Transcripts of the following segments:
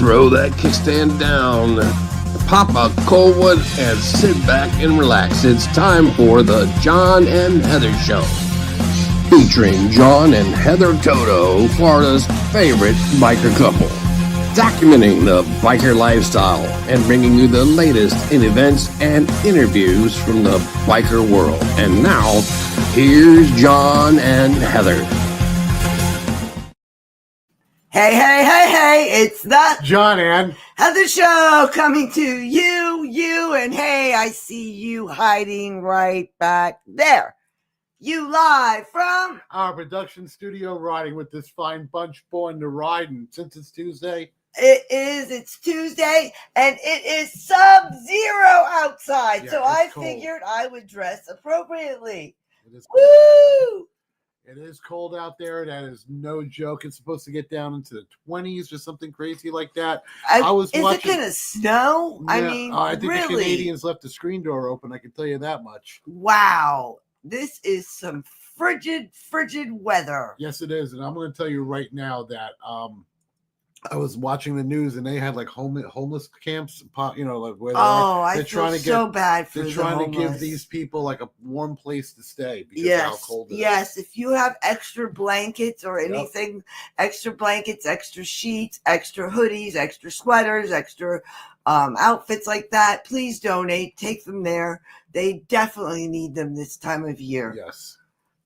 throw that kickstand down, pop a cold one, and sit back and relax. It's time for the John and Heather Show, featuring John and Heather Toto, Florida's favorite biker couple, documenting the biker lifestyle and bringing you the latest in events and interviews from the biker world. And now, here's John and Heather. Hey, it's the John and Heather Show coming to you, and hey, I see you hiding right back there. You live from our production studio riding with this fine bunch born to ride, and since it's Tuesday. It's Tuesday, and it is sub-zero outside, yeah, so I cold. figured I would dress appropriately. It is cold. Woo! It is cold out there. That is no joke. It's supposed to get down into the 20s or something crazy like that. Is it going to snow? Yeah, I think really? the Canadians left the screen door open. I can tell you that much. Wow. This is some frigid weather. Yes, it is. And I'm going to tell you right now that I was watching the news and they had like homeless camps, like where I feel so bad for the They're trying homeless. to give these people like a warm place to stay because of how cold it is. Yes, if you have extra blankets or anything, extra blankets, extra sheets, extra hoodies, extra sweaters, extra outfits like that, please donate. Take them there. They definitely need them this time of year. Yes.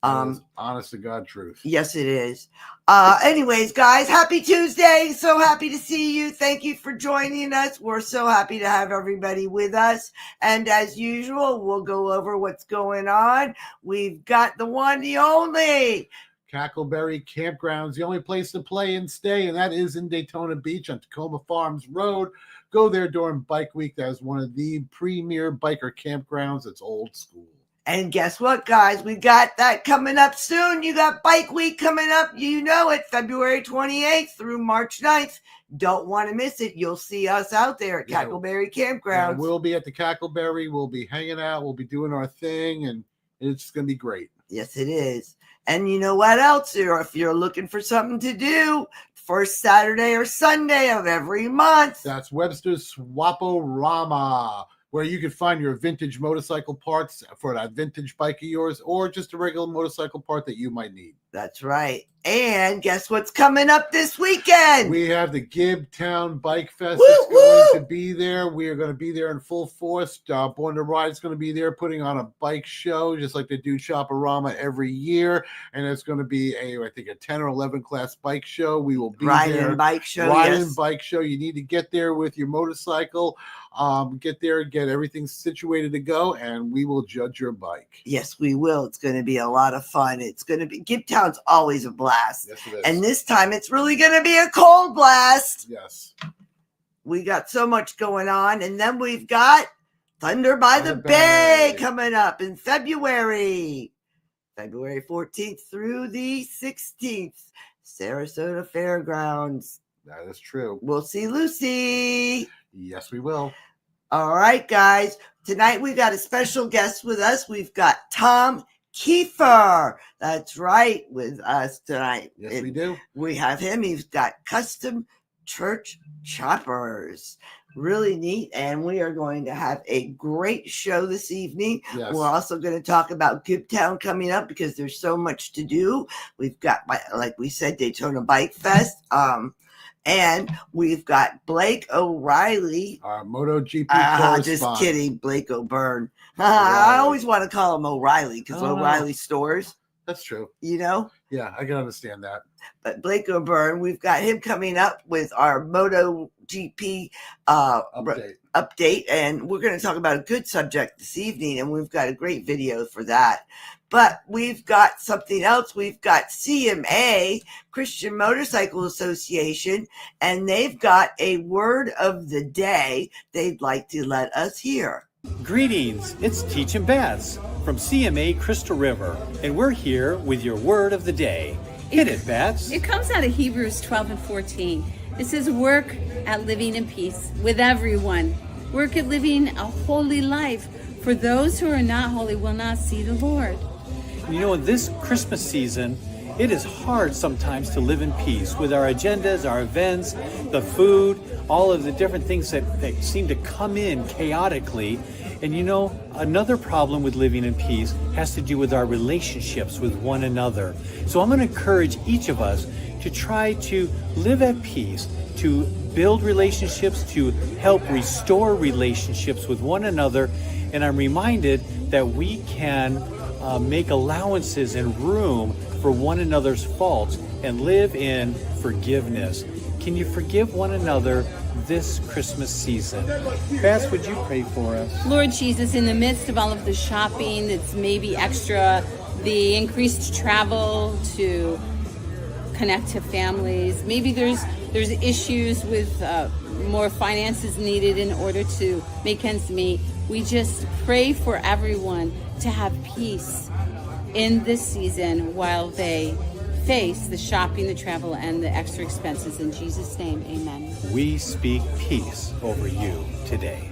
Honest to God truth. Yes, it is. Anyways, guys, happy Tuesday. So happy to see you. Thank you for joining us. We're so happy to have everybody with us. And as usual, we'll go over what's going on. We've got the one, the only Cackleberry Campgrounds, the only place to play and stay, and that is in Daytona Beach on Tacoma Farms Road. Go there during Bike Week. That is one of the premier biker campgrounds. It's old school. And guess what, guys? We got that coming up soon. You got Bike Week coming up. You know it, February 28th through March 9th. Don't want to miss it. You'll see us out there at Cackleberry Campgrounds. We'll be at the Cackleberry. We'll be hanging out. We'll be doing our thing, and it's going to be great. Yes, it is. And you know what else? If you're looking for something to do, first Saturday or Sunday of every month. That's Webster's Swap-O-Rama, where you can find your vintage motorcycle parts for that vintage bike of yours, or just a regular motorcycle part that you might need. That's right. And guess what's coming up this weekend? We have the Gibtown Bike Fest Woo, that's woo! going to be there. We are going to be there in full force. Born to Ride is going to be there putting on a bike show, just like they do Shop-O-Rama every year. And it's going to be I think a 10 or 11 class bike show. We will be there. Bike show, Riding bike show. You need to get there with your motorcycle. Get there, get everything situated to go, and we will judge your bike. Yes, we will. It's going to be a lot of fun. It's going to be Gibtown's always a blast. Yes, it is. And this time it's really going to be a cold blast. Yes. We got so much going on. And then we've got Thunder by the Bay coming up in February 14th through the 16th, Sarasota Fairgrounds. That is true. We'll see Lucy. Yes, we will. All right, guys. Tonight we've got a special guest with us. We've got Tom Kiefer. That's right, with us tonight. Yes, we do. We have him. He's got custom church choppers. Really neat. And we are going to have a great show this evening. Yes. We're also going to talk about Gibtown coming up because there's so much to do. We've got, like we said, Daytona Bike Fest. And we've got Blake O'Reilly. Our MotoGP correspondent. Just kidding, Blake O'Byrne. I always want to call him O'Reilly because O'Reilly stores. That's true. You know? Yeah, I can understand that. But Blake O'Byrne, we've got him coming up with our MotoGP update. And we're going to talk about a good subject this evening. And we've got a great video for that. But we've got something else. We've got CMA, Christian Motorcycle Association, and they've got a word of the day they'd like to let us hear. Greetings, it's Teaching Bats from CMA Crystal River, and we're here with your word of the day. Hit it, Bats. It comes out of Hebrews 12 and 14. It says, work at living in peace with everyone. Work at living a holy life, for those who are not holy will not see the Lord. You know, this Christmas season, It is hard sometimes to live in peace with our agendas, our events, the food, all of the different things that seem to come in chaotically. And you know, another problem with living in peace has to do with our relationships with one another. So I'm going to encourage each of us to try to live at peace, to build relationships, to help restore relationships with one another. And I'm reminded that we can make allowances and room for one another's faults and live in forgiveness. Can you forgive one another this Christmas season? Bess, would you pray for us? Lord Jesus, in the midst of all of the shopping that's maybe extra, the increased travel to connect to families, maybe there's issues with more finances needed in order to make ends meet. We just pray for everyone to have peace in this season while they face the shopping, the travel, and the extra expenses. In Jesus' name, amen. We speak peace over you today.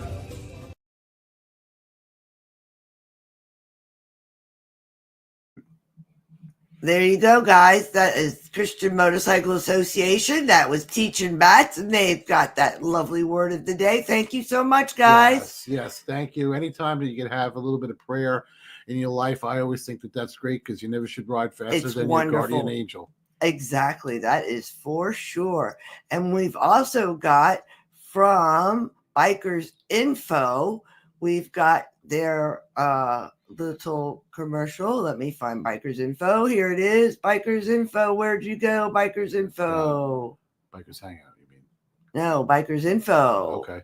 There you go, guys. That is Christian Motorcycle Association. That was Teaching Bats, and they've got that lovely word of the day. Thank you so much, guys. Yes, thank you. Anytime that you can have a little bit of prayer in your life, I always think that that's great, because you never should ride faster than your guardian angel. Exactly. That is for sure. And we've also got from Bikers Info, we've got their little commercial. Let me find Bikers Info. Here it is. Bikers Info. Where'd you go? Bikers Info. Bikers Hangout, you mean? No, Bikers Info. Okay.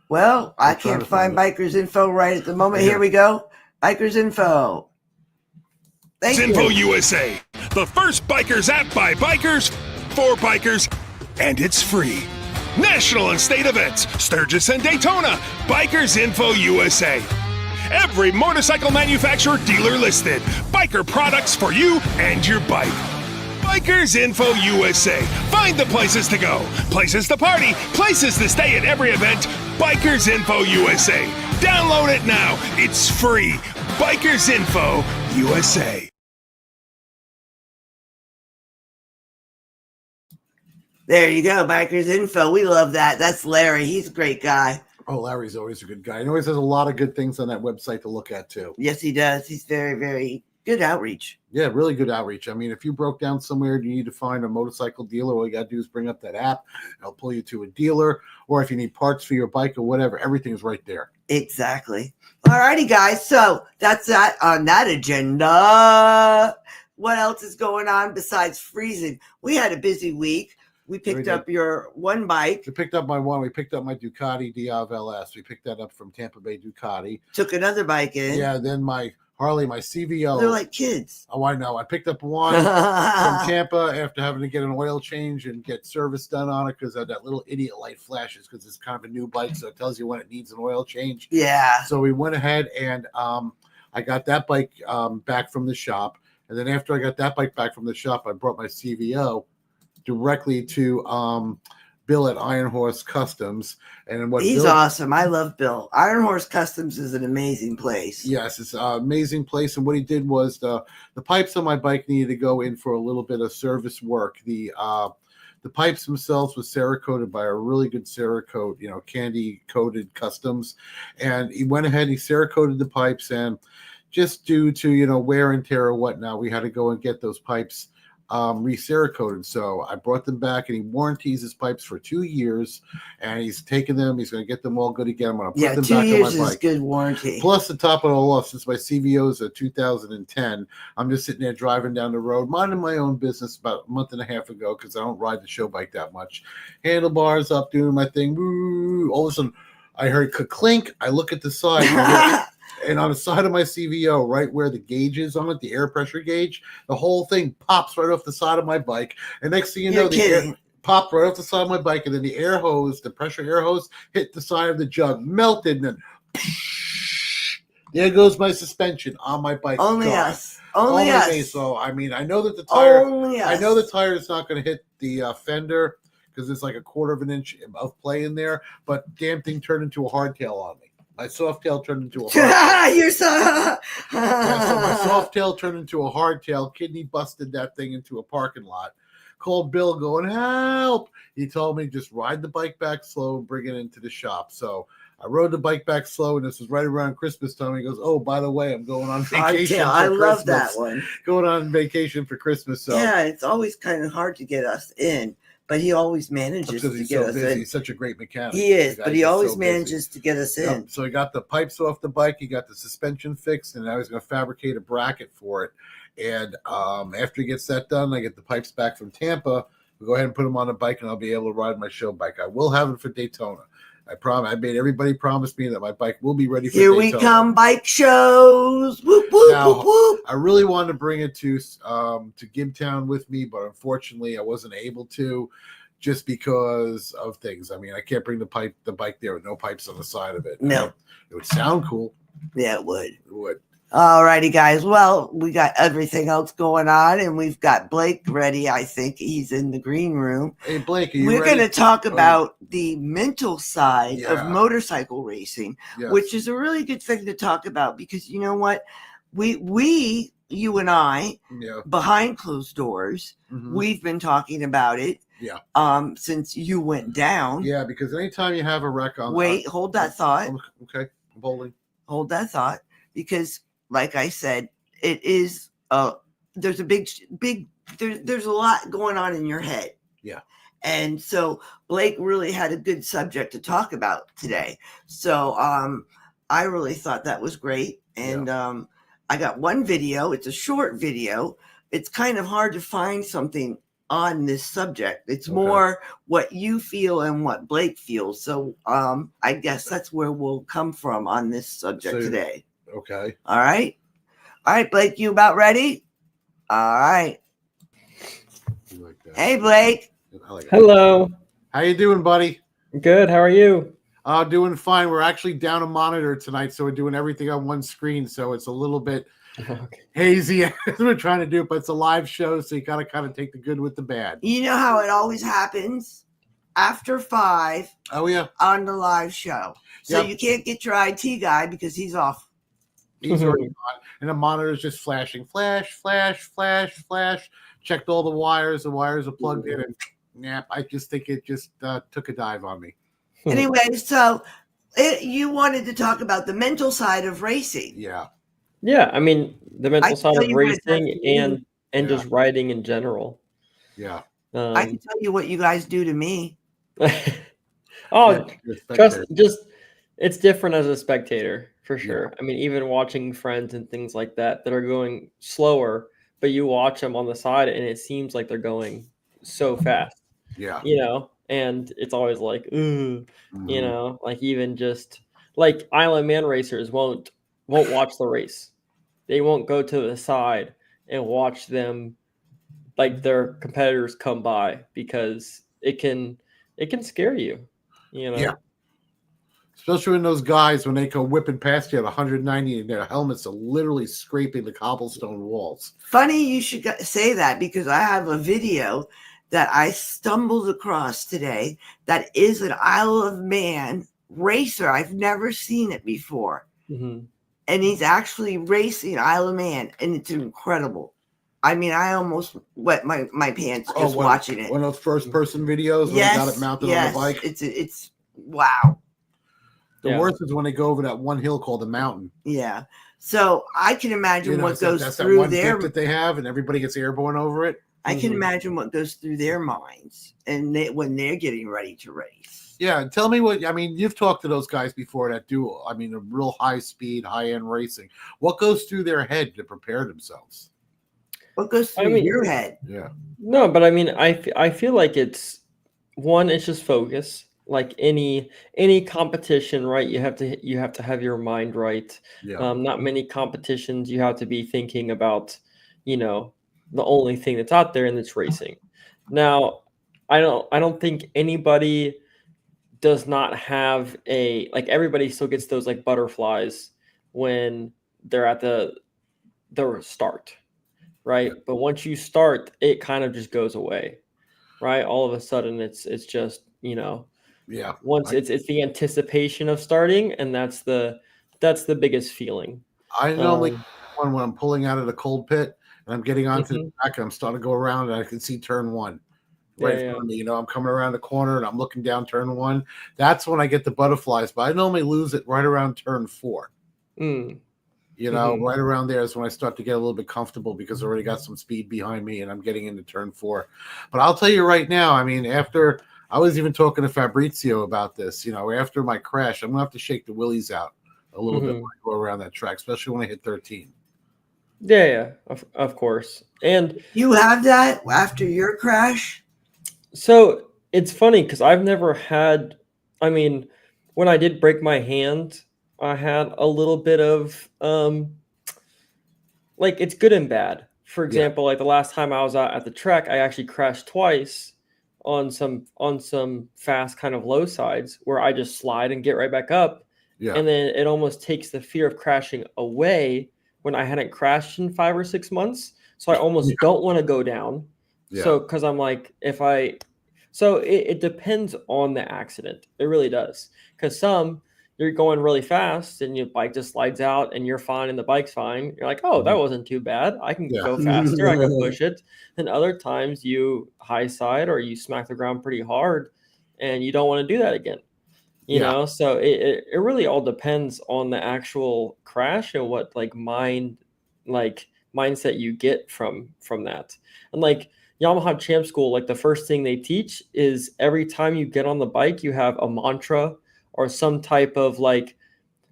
Well, I can't find Bikers Info right at the moment. Here we go. Bikers Info. Thank you. Info USA, the first bikers app by bikers, for bikers, and it's free. National and state events, Sturgis and Daytona, Bikers Info USA. Every motorcycle manufacturer dealer listed. Biker products for you and your bike. Bikers Info USA. Find the places to go, places to party, places to stay at every event. Bikers Info USA. Download it now. It's free. Bikers Info USA. There you go, Bikers Info. We love that. That's Larry. He's a great guy. Oh, Larry's always a good guy. He always has a lot of good things on that website to look at, too. Yes, he does. He's very, very good outreach. Yeah, really good outreach. I mean, if you broke down somewhere and you need to find a motorcycle dealer, all you got to do is bring up that app. It'll pull you to a dealer. Or if you need parts for your bike or whatever, everything's right there. Exactly. All righty, guys. So that's that on that agenda. What else is going on besides freezing? We had a busy week. We picked up your one bike. We picked up my one. We picked up my Ducati Diav LS. We picked that up from Tampa Bay Ducati. Took another bike in. Yeah, then my Harley, my CVO. They're like kids. Oh, I know. I picked up one from Tampa after having to get an oil change and get service done on it because that little idiot light flashes because it's kind of a new bike, so it tells you when it needs an oil change. Yeah. So we went ahead and I got that bike back from the shop. And then after I got that bike back from the shop, I brought my CVO directly to Bill at Iron Horse Customs. And what he's awesome. I love Bill. Iron Horse Customs is an amazing place. Yes, it's an amazing place. And what he did was the pipes on my bike needed to go in for a little bit of service work. The pipes themselves were Cerakoted by a really good Cerakote, candy coated Customs. And he went ahead, he Cerakoted the pipes, and just due to, wear and tear or whatnot, we had to go and get those pipes re-Cerakoted. So I brought them back, and he warranties his pipes for 2 years, and he's taking them. He's going to get them all good again. I'm going to put them back on my bike. 2 years is good warranty. Plus, to top it all off, since my CVO is a 2010, I'm just sitting there driving down the road, minding my own business about a month and a half ago because I don't ride the show bike that much. Handlebars up, doing my thing. Woo, all of a sudden, I heard clink. I look at the side. And on the side of my CVO, right where the gauge is on it, the air pressure gauge, the whole thing pops right off the side of my bike. And next thing you know, the air popped right off the side of my bike, and then the air hose, the pressure air hose, hit the side of the jug, melted, and then there goes my suspension on my bike. Only us. Only us. Me. So I mean, I know that the tire. Only us. I know the tire is not going to hit the fender because there's like a 1/4 inch of play in there, but damn thing turned into a hardtail on me. My Softail turned into a hardtail. You're so. Yeah, so my Softail turned into a hardtail. Kidney busted that thing into a parking lot. Called Bill going, help. He told me just ride the bike back slow and bring it into the shop. So I rode the bike back slow, and this was right around Christmas time. He goes, oh, by the way, I'm going on vacation for I love Christmas. that one. Going on vacation for Christmas. So Yeah, it's always kind of hard to get us in, but he always manages because to he's get so us busy. in. He's such a great mechanic. He is, The but guy's he just always so busy. manages to get us in. Yep. So he got the pipes off the bike. He got the suspension fixed, and now he's going to fabricate a bracket for it. And after he gets that done, I get the pipes back from Tampa. We'll go ahead and put them on the bike, and I'll be able to ride my show bike. I will have it for Daytona. I promise. I made everybody promise me that my bike will be ready for Here Daytona. we come, bike shows. Whoop, whoop, Now, whoop, whoop. I really wanted to bring it to Gibtown with me, but unfortunately, I wasn't able to, just because of things. I mean, I can't bring the bike there with no pipes on the side of it. No. It would sound cool. Yeah, it would. It would. All righty, guys. Well, we got everything else going on, and we've got Blake ready. I think he's in the green room. Hey, Blake, are you We're ready? going to talk about the mental side Yeah. of motorcycle racing, Yes. which is a really good thing to talk about because you know what? We, you and I, Yeah. behind closed doors, Mhm. we've been talking about it. Yeah. Since you went down. Yeah, because anytime you have a wreck on Wait, hold that thought. Okay, I'm holding. Hold that thought because like I said, it is there's a there's a lot going on in your head. Yeah. And so Blake really had a good subject to talk about today. So I really thought that was great. And I got one video, it's a short video. It's kind of hard to find something on this subject. It's more what you feel and what Blake feels. So I guess that's where we'll come from on this subject today. Okay. All right. All right, Blake, you about ready? All right. You like that? Hey, Blake. I like it. Hello. How you doing, buddy? Good. How are you? Doing fine. We're actually down a monitor tonight, so we're doing everything on one screen, so it's a little bit Okay. hazy as we're trying to do it, but it's a live show, so you gotta kind of take the good with the bad. You know how it always happens after 5 Oh yeah, on the live show. So Yep. you can't get your IT guy because he's off. he's already on, and the monitor's just flashing, flash, flash, flash, flash. Checked all the wires. The wires are plugged in, and I just think it just took a dive on me. Anyway, so you wanted to talk about the mental side of racing. Yeah, Yeah, I mean the mental can side tell of you what it does racing to me. and just riding in general. yeah. I can tell you what you guys do to me. Oh, Trust. just it's different as a spectator for sure. I mean, even watching friends and things like that are going slower, but you watch them on the side and it seems like they're going so fast, Yeah. and it's always like, ooh, Mhm. like even just like Island Man racers won't watch the race. They won't go to the side and watch them like their competitors come by because it can scare you. Yeah. Especially when those guys, when they go whipping past you at 190 and their helmets are literally scraping the cobblestone walls. Funny you should say that because I have a video that I stumbled across today that is an Isle of Man racer. I've never seen it before. Mhm. And he's actually racing Isle of Man, and it's incredible. I mean, I almost wet my pants just watching it. One of those first-person videos when they got it mounted on the bike. It's wow. The worst is when they go over that one hill called the mountain. Yeah. So I can imagine what goes that's through that one their dip that they have, and everybody gets airborne over it. I can imagine what goes through their minds and when they're getting ready to race. Yeah, tell me what I mean. You've talked to those guys before that do. I mean, a real high speed, high end racing. What goes through their head to prepare themselves? What goes through your head? Yeah. No, but I mean, I feel like it's just focus. Like any competition, right? You have to have your mind right. Yeah. Not many competitions you have to be thinking about, the only thing that's out there, and it's racing. Now, I don't think anybody does not have everybody still gets those like butterflies when they're at the start, right? But once you start, it kind of just goes away, right? All of a sudden, it's just Yeah. Once it's the anticipation of starting, and that's the biggest feeling. I normally when I'm pulling out of the cold pit and I'm getting onto the track and I'm starting to go around and I can see turn 1 right in front of me. You know, I'm coming around the corner and I'm looking down turn 1. That's when I get the butterflies, but I normally lose it right around turn 4. You know, right around there is when I start to get a little bit comfortable because I already got some speed behind me and I'm getting into turn 4. But I'll tell you right now, I mean, after I was even talking to Fabrizio about this, you know, after my crash, I'm gonna have to shake the willies out a little bit when I go around that track, especially when I hit 13. Yeah, of course. And You have that after your crash? so it's funny because I've never had, I mean, when I did break my hand, I had a little bit of like it's good and bad. For example, like the last time I was out at the track, I actually crashed twice on some fast kind of low sides where I just slide and get right back up. Yeah. And then it almost takes the fear of crashing away when I hadn't crashed in 5 or 6 months. So I almost don't want to go down. Yeah. So because I'm like, it depends on the accident. It really does. Because you're going really fast and your bike just slides out and you're fine and the bike's fine. You're like, oh, that wasn't too bad. I can go faster. I can push it. And other times you high side or you smack the ground pretty hard and you don't want to do that again. You know, so it really all depends on the actual crash and what mindset you get from that. And like Yamaha Champ School, like the first thing they teach is every time you get on the bike, you have a mantra or some type of like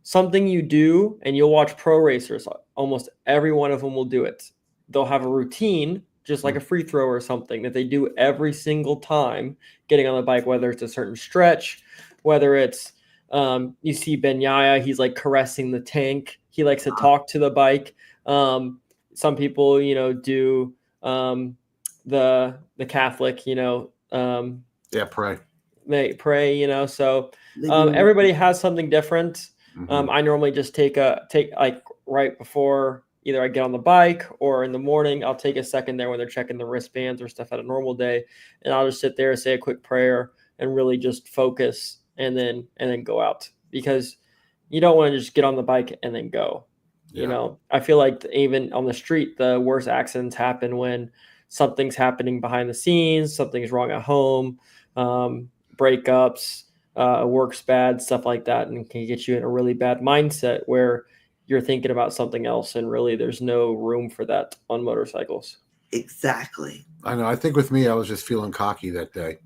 something you do, and you'll watch pro racers. Almost every one of them will do it. They'll have a routine, just like a free throw or something that they do every single time getting on the bike, whether it's a certain stretch, whether it's you see Benyaya, he's like caressing the tank. He likes to talk to the bike. Some people, you know, do the Catholic, you know, pray. They pray, you know. So everybody has something different. I normally just take like right before either I get on the bike or in the morning, I'll take a second there when they're checking the wristbands or stuff at a normal day, and I'll just sit there and say a quick prayer and really just focus and then go out, because you don't want to just get on the bike and then go. You know, I feel like even on the street, the worst accidents happen when something's happening behind the scenes, something's wrong at home, breakups, work's bad, stuff like that, and can get you in a really bad mindset where you're thinking about something else, and really there's no room for that on motorcycles. Exactly. I know. I think with me, I was just feeling cocky that day.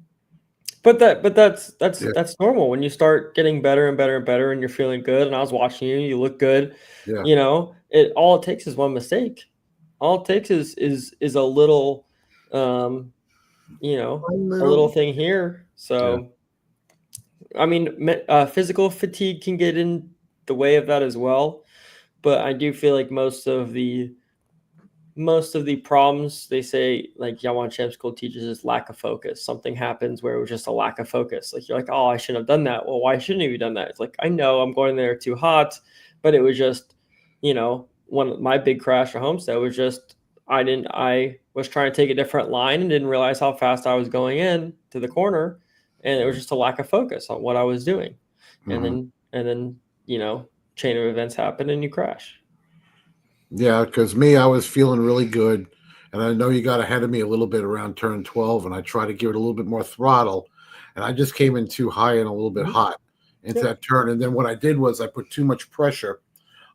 But that's normal when you start getting better and better and better, and you're feeling good. And I was watching you; you look good. Yeah. You know, all it takes is one mistake. All it takes is a little, you know, a little thing here. So, I mean, physical fatigue can get in the way of that as well. But I do feel like most of the problems, they say, like Yamaha Champ School teaches, is lack of focus. Something happens where it was just a lack of focus. Like you're like, oh, I shouldn't have done that. Well, why shouldn't you have done that? It's like, I know I'm going there too hot, but it was just, you know, my big crash at Homestead was just, I was trying to take a different line and didn't realize how fast I was going in to the corner. And it was just a lack of focus on what I was doing. And then, you know, chain of events happen and you crash. Yeah, because I was feeling really good, and I know you got ahead of me a little bit around turn 12, and I tried to give it a little bit more throttle, and I just came in too high and a little bit hot into that turn. And then what I did was I put too much pressure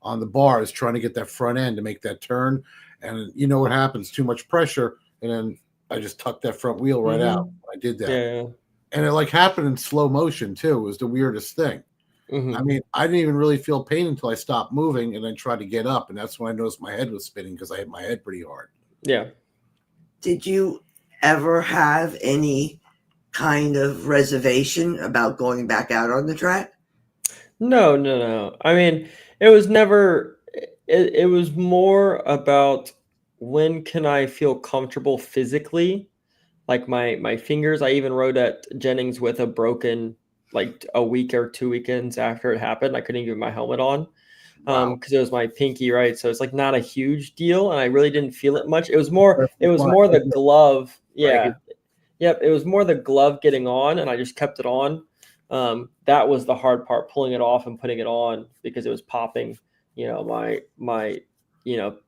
on the bars trying to get that front end to make that turn, and you know what happens, too much pressure, and then I just tucked that front wheel right out when I did that. And it like happened in slow motion too. It was the weirdest thing. I mean, I didn't even really feel pain until I stopped moving and then tried to get up. And that's when I noticed my head was spinning because I hit my head pretty hard. Yeah. Did you ever have any kind of reservation about going back out on the track? No. I mean, it was never, it was more about when can I feel comfortable physically? Like my fingers, I even rode at Jennings with a broken, like a week or 2 weekends after it happened. I couldn't even get my helmet on because it was my pinky, right? So it's like not a huge deal, and I really didn't feel it much. It was more the glove. Yeah. Yep. It was more the glove getting on, and I just kept it on. That was the hard part, pulling it off and putting it on, because it was popping, my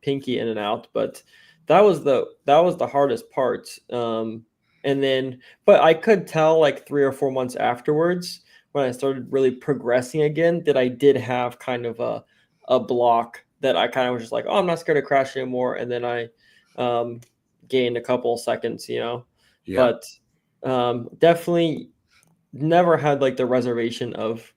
pinky in and out. But that was the hardest part. And then, but I could tell like 3 or 4 months afterwards, when I started really progressing again, that I did have kind of a block that I kind of was just like, oh, I'm not scared to crash anymore. And then I gained a couple seconds, Yeah. But definitely never had like the reservation of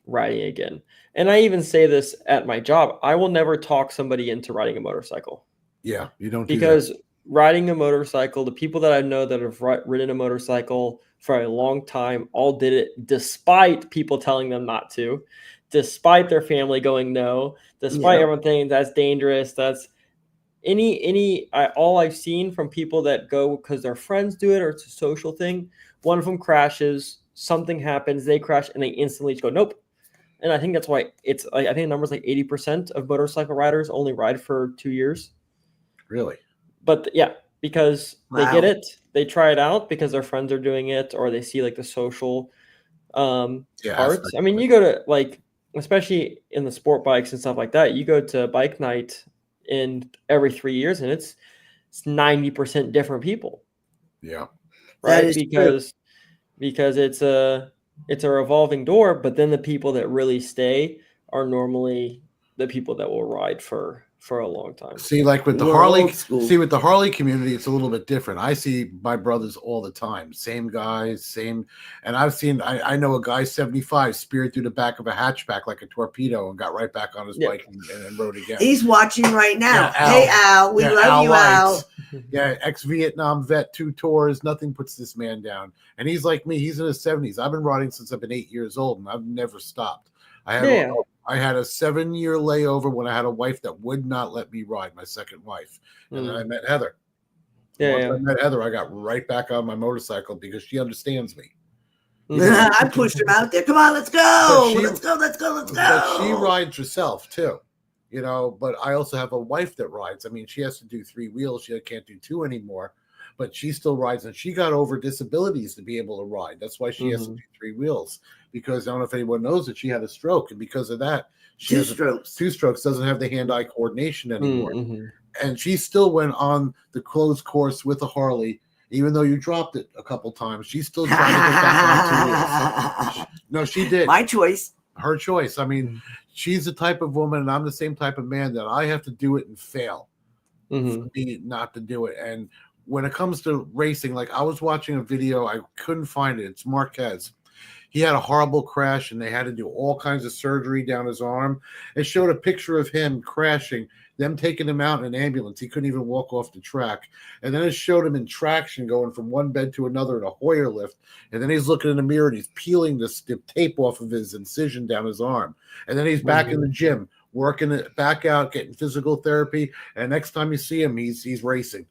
riding again. And I even say this at my job, I will never talk somebody into riding a motorcycle. Yeah, you don't do Because riding a motorcycle, the people that I know that have ridden a motorcycle for a long time all did it despite people telling them not to, despite their family going no, despite everyone saying that's dangerous. That's all I've seen from people that go because their friends do it or it's a social thing. One of them crashes, something happens, they crash, and they instantly just go nope. And I think that's why it's I think the number's like 80% of motorcycle riders only ride for 2 years. Really? But yeah, because they Wow. get it, they try it out because their friends are doing it, or they see like the social parts. aspect I mean, of it. you go to like, especially in the sport bikes and stuff like that, you go to bike night in every 3 years, and it's 90% different people, Yeah. That right? is Because it's a revolving door, but then the people that really stay are normally the people that will ride for a long time. See, like with the We're Harley, old school. with the Harley community, it's a little bit different. I see my brothers all the time, same guys, same, and I know a guy 75 speared through the back of a hatchback like a torpedo and got right back on his bike and rode again. He's watching right now. Yeah, Al. Hey, Al, we Yeah, love Al you, Al. Lights. Yeah, ex-Vietnam vet, 2 tours. Nothing puts this man down. And he's like me. He's in his 70s. I've been riding since I've been 8 years old, and I've never stopped. I had a 7-year layover when I had a wife that would not let me ride, my second wife. And then I met Heather. Once I met Heather, I got right back on my motorcycle because she understands me. I pushed him out there. Come on, let's go. Let's go. But she rides herself too, but I also have a wife that rides. I mean, she has to do 3 wheels. She can't do 2 anymore, but she still rides, and she got over disabilities to be able to ride. That's why she has to do 3 wheels, because I don't know if anyone knows that she had a stroke, and because of that, she has 2 strokes, doesn't have the hand-eye coordination anymore. And she still went on the closed course with a Harley, even though you dropped it a couple times. She's still trying to get back on 2 wheels. No, she did. My choice. Her choice. I mean, she's the type of woman, and I'm the same type of man, that I have to do it and fail for me not to do it. And when it comes to racing, like I was watching a video, I couldn't find it. It's Marquez. He had a horrible crash, and they had to do all kinds of surgery down his arm. It showed a picture of him crashing, them taking him out in an ambulance. He couldn't even walk off the track. And then it showed him in traction going from one bed to another in a Hoyer lift. And then he's looking in the mirror, and he's peeling the tape off of his incision down his arm. And then he's back in the gym, working it back out, getting physical therapy. And next time you see him, he's racing.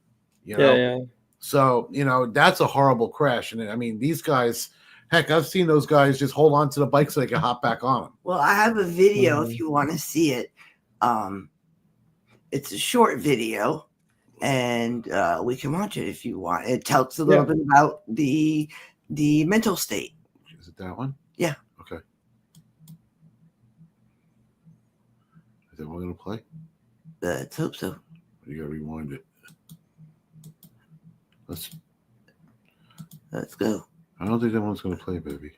So, that's a horrible crash. And I mean, these guys, heck, I've seen those guys just hold on to the bike so they can hop back on them. Well, I have a video if you want to see it. It's a short video, and we can watch it if you want. It tells a little bit about the mental state. Is it that one? Yeah. Okay. Is that one going to play? Let's hope so. You got to rewind it. Let's go. I don't think that one's going to play, baby.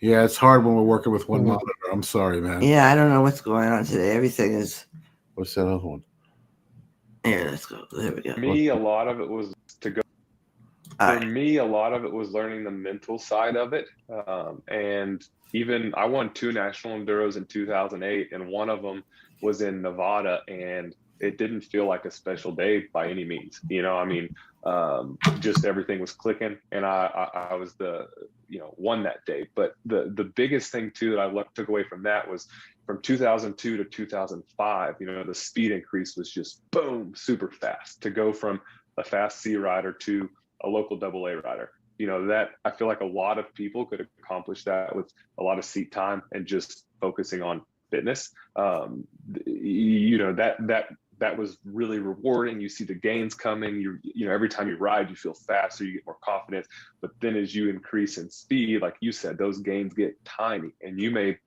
Yeah, it's hard when we're working with one monitor. I'm sorry, man. Yeah, I don't know what's going on today. Everything is. What's that other one? Yeah, let's go. There we go. For me, a lot of it was learning the mental side of it. And even I won 2 national enduros in 2008, and one of them was in Nevada, and it didn't feel like a special day by any means. Just everything was clicking, and I was won that day. But the biggest thing too that I took away from that was from 2002 to 2005, the speed increase was just boom, super fast, to go from a fast C rider to a local AA rider. That I feel like a lot of people could accomplish that with a lot of seat time and just focusing on fitness. That that was really rewarding. You see the gains coming. You know, every time you ride, you feel faster, you get more confidence. But then as you increase in speed, like you said, those gains get tiny. And you may,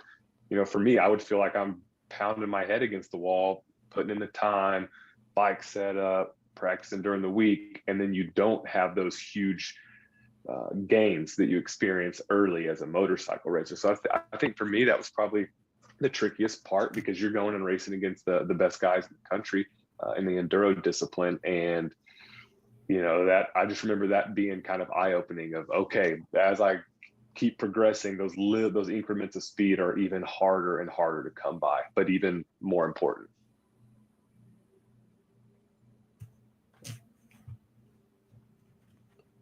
you know, for me, I would feel like I'm pounding my head against the wall, putting in the time, bike setup, practicing during the week, and then you don't have those huge gains that you experience early as a motorcycle racer. So I think for me, that was probably the trickiest part, because you're going and racing against the best guys in the country in the enduro discipline. And, you know, that I just remember that being kind of eye-opening of, okay, as I keep progressing, those increments of speed are even harder and harder to come by, but even more important.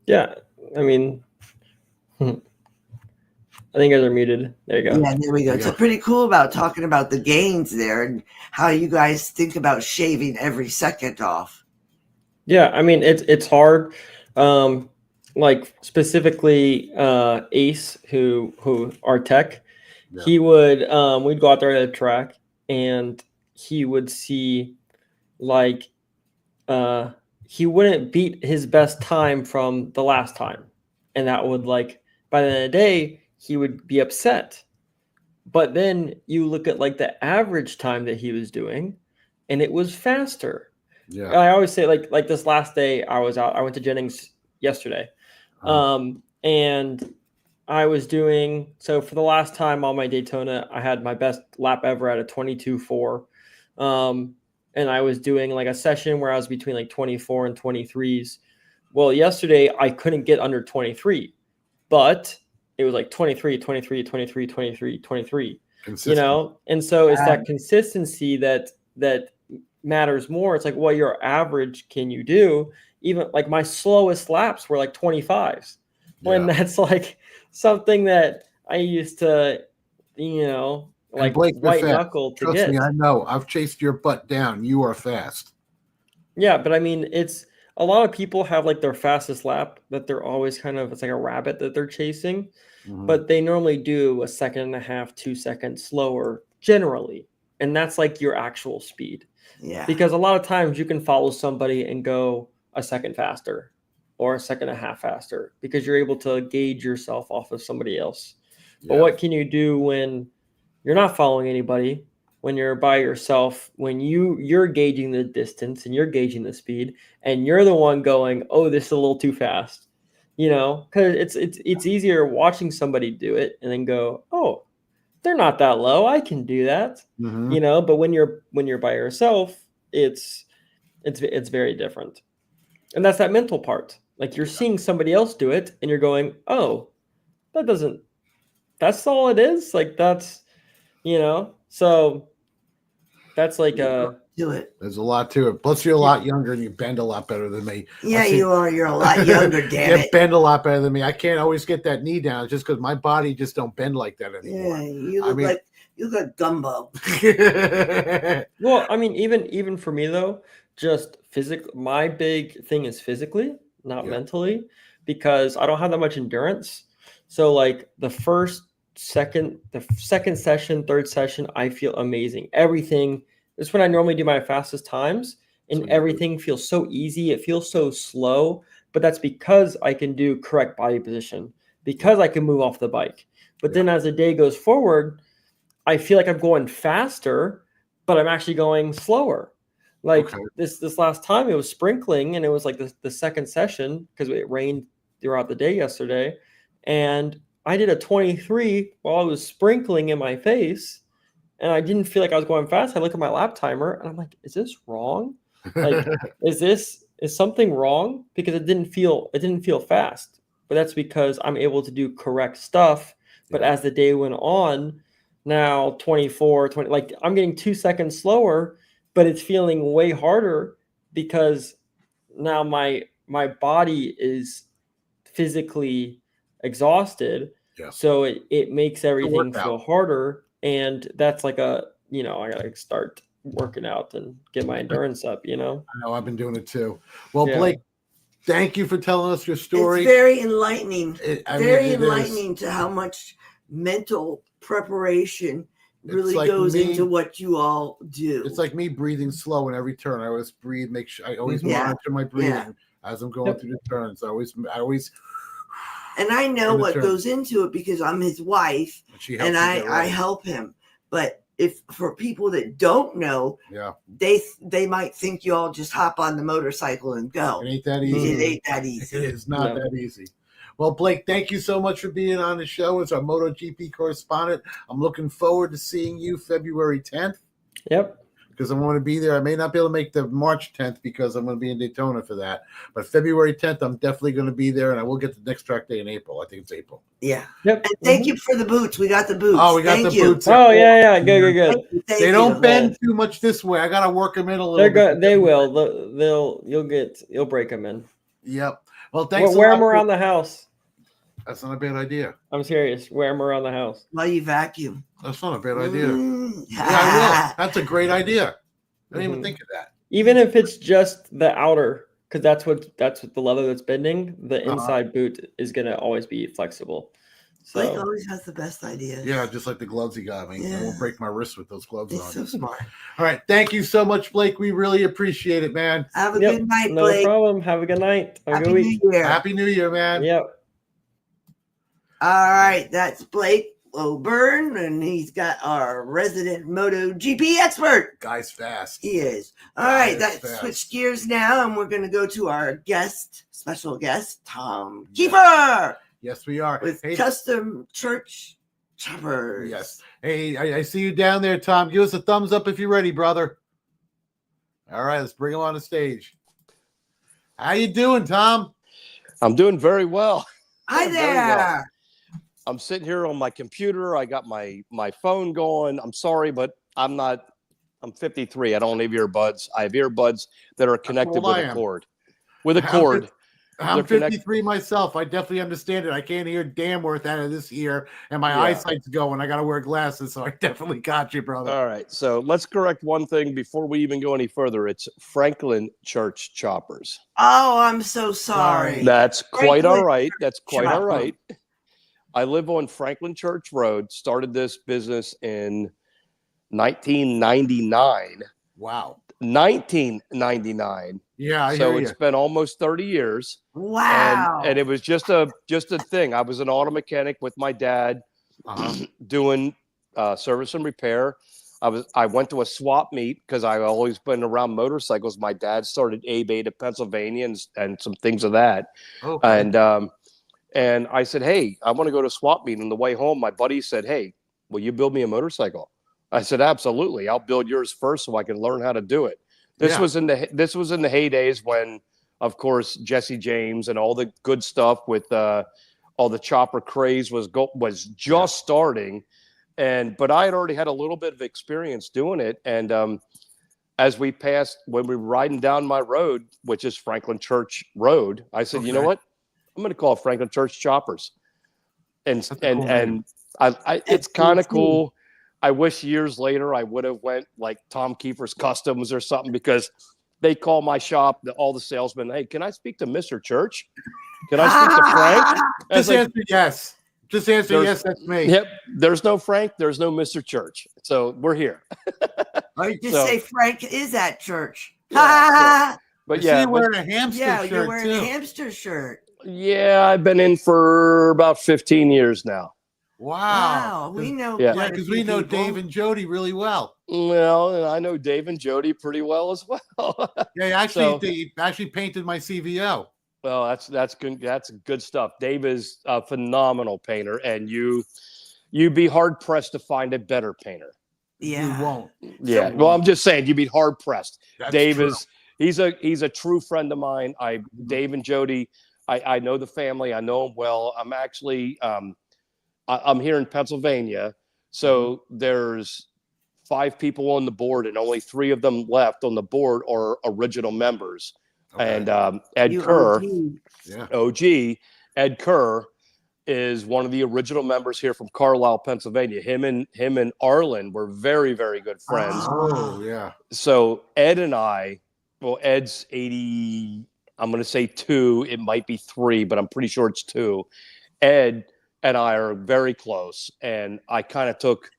Yeah, I mean, I think you guys are muted. There you go. Yeah, there we go. So pretty cool about talking about the gains there and how you guys think about shaving every second off. Yeah, I mean it's hard. Like specifically Ace, who our tech, he would we'd go out there at the track and he would see like he wouldn't beat his best time from the last time. And that would, like, by the end of the day, he would be upset. But then you look at like the average time that he was doing, and it was faster. Yeah. I always say like this last day I was out, I went to Jennings yesterday. And I was doing, so for the last time on my Daytona, I had my best lap ever at a 22.4. And I was doing like a session where I was between like 24 and 23s. Well, yesterday I couldn't get under 23, but it was like 23, 23, 23, 23, 23, you know? And so it's that consistency that matters more. It's like, what your average can you do? Even like my slowest laps were like 25s, when that's like something that I used to, you know, like Blake, white knuckle to Trust get. me, I know. I've chased your butt down. You are fast. Yeah, but I mean, it's a lot of people have like their fastest lap that they're always kind of, it's like a rabbit that they're chasing, but they normally do a second and a half, 2 seconds slower generally. And that's like your actual speed. Yeah. Because a lot of times you can follow somebody and go a second faster or a second and a half faster because you're able to gauge yourself off of somebody else. But what can you do when you're not following anybody, when you're by yourself, when you're gauging the distance and you're gauging the speed and you're the one going, oh, this is a little too fast, you know, because it's easier watching somebody do it and then go, oh, they're not that low, I can do that, you know. But when you're by yourself, it's very different. And that's that mental part. Like you're seeing somebody else do it and you're going, oh, that's all it is. Like that's, you know, so that's like do it. There's a lot to it. Plus, you're a lot younger and you bend a lot better than me. Yeah, you are. You're a lot younger, damn it. You bend a lot better than me. I can't always get that knee down just because my body just don't bend like that anymore. Yeah, you look like gumbo. Well, I mean, even for me though, just physically, my big thing is physically, not mentally, because I don't have that much endurance. So like the second session, third session, I feel amazing. Everything is when I normally do my fastest times, and everything feels so easy. It feels so slow, but that's because I can do correct body position, because I can move off the bike. But then as the day goes forward, I feel like I'm going faster, but I'm actually going slower. Like this last time, it was sprinkling, and it was like the second session because it rained throughout the day yesterday, and I did a 23 while it was sprinkling in my face, and I didn't feel like I was going fast. I look at my lap timer, and I'm like, "Is this wrong? Like, is something wrong?" Because it didn't feel fast. But that's because I'm able to do correct stuff. But as the day went on, now 24, 20, like I'm getting 2 seconds slower, but it's feeling way harder because now my body is physically exhausted, so it makes everything feel harder, and that's like I gotta start working out and get my endurance up, you know. I know, I've been doing it too. Well, Blake, thank you for telling us your story. It's very enlightening. Very enlightening to how much mental preparation really like goes me- into what you all do. It's like me breathing slow in every turn. I always breathe, make sure I always Yeah. monitor my breathing Yeah. as I'm going through the turns. I always and I know in the what turn. goes into it because I'm his wife she helps and me get I ready. help him. But if for people that don't know, Yeah, they might think you all just hop on the motorcycle and go. it ain't that It easy. ain't that easy. It is not No. that easy. Well, Blake, thank you so much for being on the show as our MotoGP correspondent. I'm looking forward to seeing you February 10th Yep. because I'm going to be there. I may not be able to make the March 10th because I'm going to be in Daytona for that. But February 10th, I'm definitely going to be there, and I will get the next track day in April. I think it's April. Yeah. Yep. And thank you for the boots. We got the boots. Oh, we got Thank the you. boots. Oh yeah, good. Thank you. Thank They you. don't bend too much this way. I got to work them in a little They're bit. good. They will. You'll break them in. Yep. Well, thanks. Wear a them lot around the house. That's not a bad idea. I'm serious. Wear them around the house. While you vacuum. That's not a bad idea. Mm. Yeah, I will. That's a great idea. I didn't Mhm. even think of that. Even if it's just the outer, because that's what the leather that's bending. The Uh-huh. inside boot is gonna always be flexible. Blake So always has the best ideas. Yeah, just like the gloves he got me. I Yeah. won't break my wrist with those gloves He's on. so smart. All right. Thank you so much, Blake. We really appreciate it, man. Have a Yep, good night, no Blake. problem. Have a good night. Have a Happy good week. New Year. Happy New Year, man. Yep. All right, that's Blake O'Byrne, and he's got our resident MotoGP expert. Guy's fast. He is. All right, That is let's fast. switch gears now, and we're going to go to our special guest, Tom Yes. Kiefer, Yes, we are. with Hey, Custom Church Choppers. yes. Hey, I see you down there, Tom. Give us a thumbs up if you're ready, brother. All right, let's bring him on the stage. How you doing, Tom? I'm doing very well. Hi Yeah, very there. well. I'm sitting here on my computer. I got my phone going. I'm sorry, but I'm 53. I don't have earbuds. I have earbuds that are connected old with I a am. cord. With a I'm cord. I'm They're connect- 53 myself. I definitely understand it. I can't hear damn worth out of this ear, and my Yeah. eyesight's going. I got to wear glasses, so I definitely got you, brother. All right. So let's correct one thing before we even go any further. It's Franklin Church Choppers. Oh, I'm so sorry. That's quite all Franklin right. That's quite all Chopper. right. I live on Franklin Church Road. Started this business in 1999. Wow. 1999. Yeah, I So hear it's you. been almost 30 years. Wow. And it was just a thing. I was an auto mechanic with my dad Uh-huh. doing service and repair. I went to a swap meet because I've always been around motorcycles. My dad started Abe to Pennsylvania and some things of that. Okay. And I said, hey, I want to go to a swap meet. On the way home, my buddy said, hey, will you build me a motorcycle? I said, absolutely. I'll build yours first so I can learn how to do it. This Yeah. was in the heydays when, of course, Jesse James and all the good stuff with all the chopper craze was just starting. But I had already had a little bit of experience doing it. And as when we were riding down my road, which is Franklin Church Road, I said, you know Okay. what? I'm going to call it Franklin Church Choppers. And That's a cool name. it's kind of cool. I wish years later I would have went like Tom Kiefer's Customs or something, because they call my shop, all the salesmen, hey, can I speak to Mr. Church? Can I speak to Frank? I was Just like, answer yes. Just answer There's- yes. That's me. yep, there's no Frank, there's no Mr. Church. So we're here. Or you just So- say Frank is at church. Yeah, But I see yeah, you but- wearing a hamster Yeah, you're shirt wearing too. a hamster shirt. yeah, I've been in for about 15 years now. Wow. We know. Yeah. quite Yeah, a because few we know people. Dave and Jody really well. Well, and I know Dave and Jody pretty well as well. Yeah, So- they actually painted my CVO. Well, that's good. That's good stuff. Dave is a phenomenal painter, and you'd be hard pressed to find a better painter. Yeah. You won't. Yeah. Well, I'm just saying you'd be hard pressed. That's Dave true. he's a true friend of mine. Dave and Jody, I know the family. I know them well. I'm actually I'm here in Pennsylvania, so there's 5 people on the board, and only 3 of them left on the board are original members. Okay. And Ed You Kerr. OG. Yeah. OG, Ed Kerr is one of the original members here from Carlisle, Pennsylvania. Him and Arlen were very, very good friends. Oh, yeah. So Ed and I, well, Ed's 80, I'm going to say 2, it might be 3, but I'm pretty sure it's 2. Ed and I are very close, and I kind of took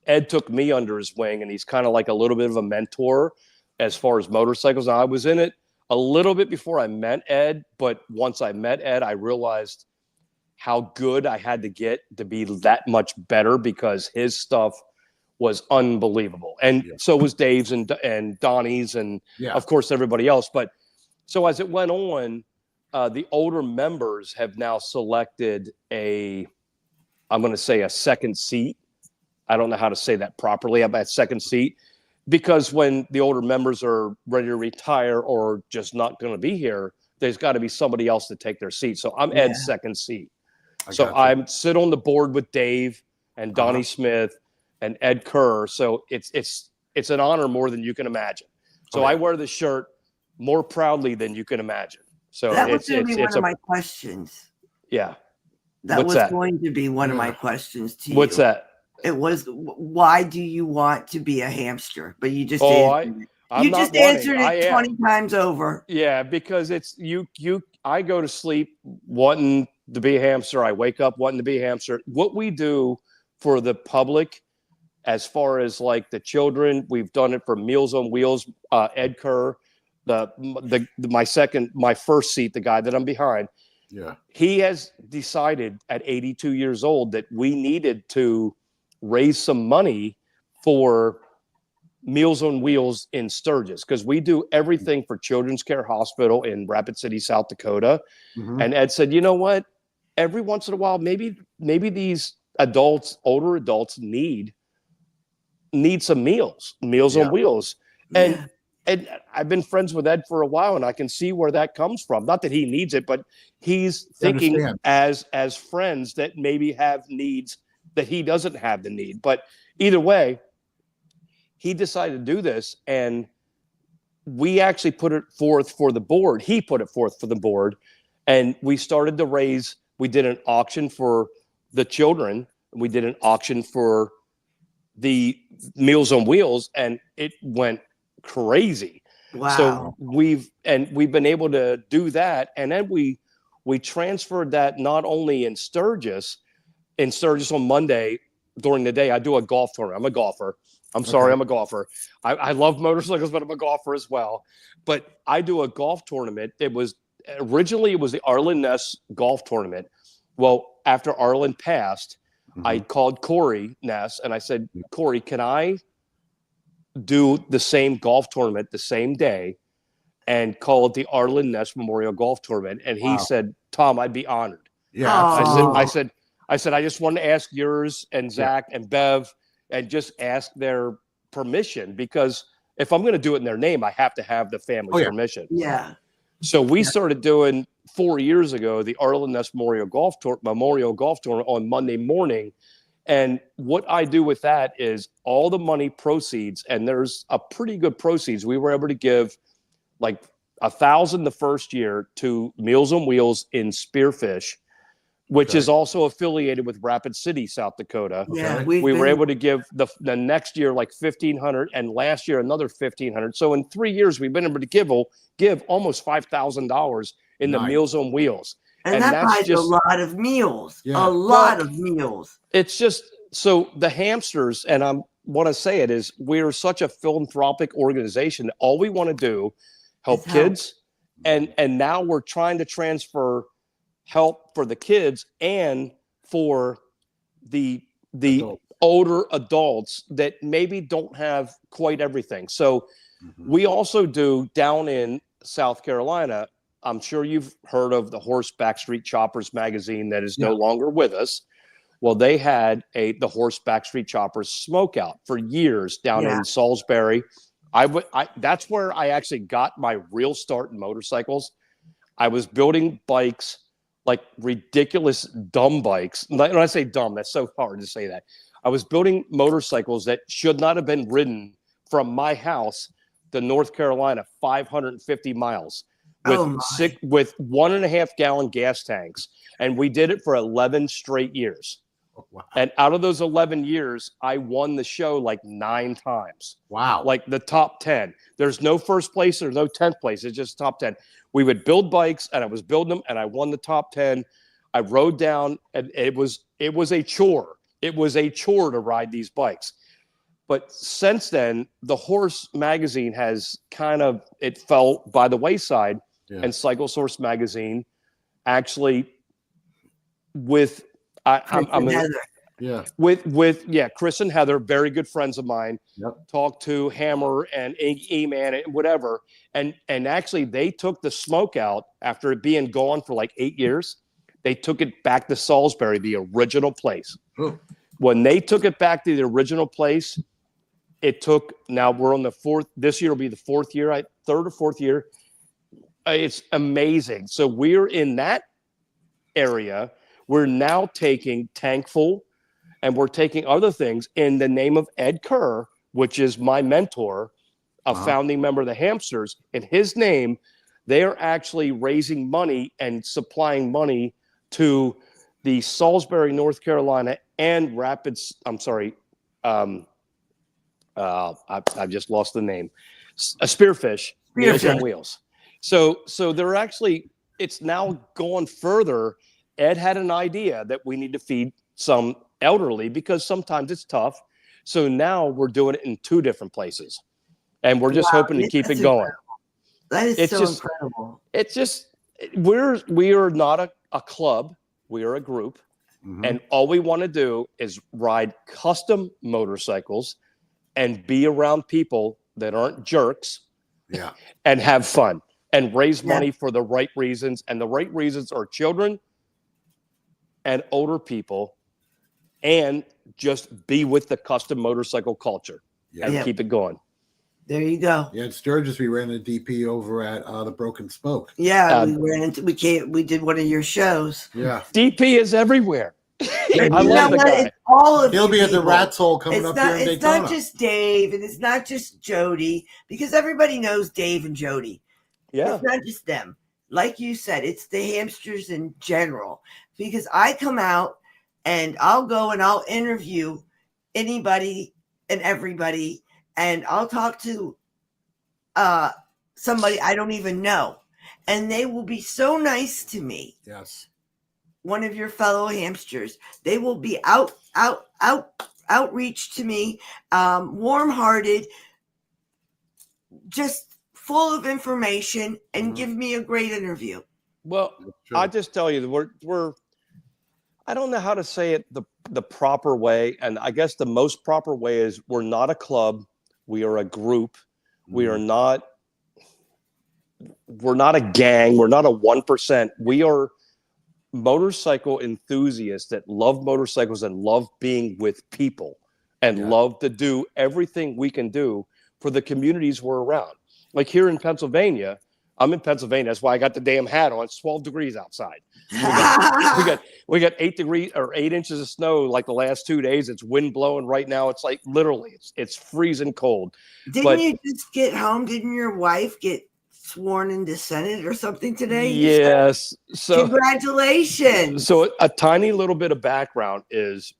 Ed took me under his wing, and he's kind of like a little bit of a mentor as far as motorcycles. Now, I was in it a little bit before I met Ed, but once I met Ed, I realized how good I had to get to be that much better, because his stuff was unbelievable. And so was Dave's and Donnie's and of course everybody else. But so as it went on, the older members have now selected I'm going to say a second seat. I don't know how to say that properly about second seat, because when the older members are ready to retire or just not going to be here, there's got to be somebody else to take their seat. So I'm Ed's second seat. So I sit on the board with Dave and Donnie Smith and Ed Kerr. So it's an honor more than you can imagine. So I wear the shirt more proudly than you can imagine. So that was going to be one of my questions. Yeah. That was going to be one of my questions to you. What's that? It was, why do you want to be a hamster? But you just answered it 20 times over. Yeah, because it's I go to sleep wanting to be a hamster. I wake up wanting to be a hamster. What we do for the public, as far as like the children, we've done it for Meals on Wheels. Ed Kerr, my first seat, the guy that I'm behind. Yeah, he has decided at 82 years old that we needed to raise some money for Meals on Wheels in Sturgis, because we do everything for Children's Care Hospital in Rapid City, South Dakota. And Ed said, you know what? Every once in a while, maybe these adults, older adults, need some meals on wheels. And I've been friends with Ed for a while, and I can see where that comes from. Not that he needs it, but he's thinking as friends that maybe have needs that he doesn't have the need. But either way, he decided to do this, and we actually put it forth for the board. He put it forth for the board, and we started to raise. We did an auction for the children. We did an auction for the Meals on Wheels, and it went crazy. Wow. So we've been able to do that, and then we transferred that not only in Sturgis on Monday during the day. I do a golf tournament. I'm a golfer. I'm a golfer. I love motorcycles, but I'm a golfer as well. But I do a golf tournament. Originally it was the Arlen Ness golf tournament. Well, after Arlen passed, I called Corey Ness and I said, Corey, can I do the same golf tournament the same day and call it the Arlen Ness Memorial Golf Tournament? And he said, Tom, I'd be honored. Yeah. I said, I just wanted to ask yours and Zach and Bev and just ask their permission, because if I'm going to do it in their name, I have to have the family's permission. Yeah. So we started doing 4 years ago the Arlen Ness Memorial Golf Tournament on Monday morning. And what I do with that is all the money proceeds, and there's a pretty good proceeds. We were able to give like $1,000 the first year to Meals on Wheels in Spearfish, which is also affiliated with Rapid City, South Dakota. Yeah, we were able to give the next year like $1,500, and last year another $1,500. So in 3 years, we've been able to give almost $5,000 in the Meals on Wheels. And that buys a lot of meals. Yeah. A lot of meals. It's just, so the hamsters, and I want to say it, is we're such a philanthropic organization that all we want to do, help kids. And now we're trying to transfer help for the kids and for the older adults that maybe don't have quite everything. So we also do down in South Carolina. I'm sure you've heard of the Horse Backstreet Choppers magazine that is no longer with us. Well, they had the Horse Backstreet Choppers smokeout for years down in Salisbury. That's where I actually got my real start in motorcycles. I was building bikes, like ridiculous dumb bikes. When I say dumb, that's so hard to say that. I was building motorcycles that should not have been ridden from my house to North Carolina, 550 miles. With 1.5 gallon gas tanks. And we did it for 11 straight years. Oh, wow. And out of those 11 years, I won the show like 9 times. Wow. Like the top 10. There's no first place, there's no 10th place. It's just top 10. We would build bikes, and I was building them, and I won the top 10. I rode down, and it was a chore. It was a chore to ride these bikes. But since then, the horse magazine has it fell by the wayside, and Cycle Source magazine actually with Chris and Heather. with Chris and Heather, very good friends of mine. Yep. Talked to Hammer and E-Man and whatever, and actually they took the smoke out after it being gone for like 8 years. They took it back to Salisbury, the original place. Oh. When they took it back to the original place, now we're on the fourth. This year will be the third or fourth year. It's amazing. So we're in that area. We're now taking Tankful, and we're taking other things in the name of Ed Kerr, which is my mentor, a founding member of the Hamsters. In his name, they are actually raising money and supplying money to the Salisbury, North Carolina, and Rapids. I'm sorry. I've just lost the name. A Spearfish. Meals on Wheels. So they're actually, it's now going further. Ed had an idea that we need to feed some elderly because sometimes it's tough. So now we're doing it in 2 different places, and we're just hoping to keep it going. That is incredible. It's just, we are not a club. We are a group. Mm-hmm. And all we want to do is ride custom motorcycles and be around people that aren't jerks, and have fun and raise money for the right reasons. And the right reasons are children and older people, and just be with the custom motorcycle culture and keep it going. There you go. Yeah, at Sturgis, we ran a DP over at the Broken Spoke. Yeah, we did one of your shows. Yeah. DP is everywhere. I love the guy. It's all of He'll be at the people. Rat's Hole coming up here in Daytona. It's not just Dave, and it's not just Jody, because everybody knows Dave and Jody. Yeah. It's not just them. Like you said, it's the Hamsters in general. Because I come out and I'll go and I'll interview anybody and everybody, and I'll talk to somebody I don't even know, and they will be so nice to me. Yes. One of your fellow Hamsters, they will be outreach to me, warm-hearted, just full of information, and give me a great interview. Well, I just tell you that we're I don't know how to say it the proper way, and I guess the most proper way is we're not a club, we are a group. We are not a gang, we're not a 1%. We are motorcycle enthusiasts that love motorcycles and love being with people and love to do everything we can do for the communities we're around. Like here in Pennsylvania, I'm in Pennsylvania. That's why I got the damn hat on. It's 12 degrees outside. We got 8 degrees or 8 inches of snow like the last 2 days. It's wind blowing right now. It's like literally it's freezing cold. Didn't you just get home? Didn't your wife get sworn into Senate or something today? Yes. So congratulations. So a tiny little bit of background is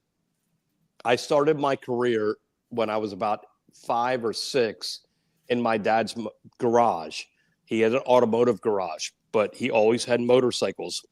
I started my career when I was about 5 or 6 in my dad's garage. He had an automotive garage, but he always had motorcycles.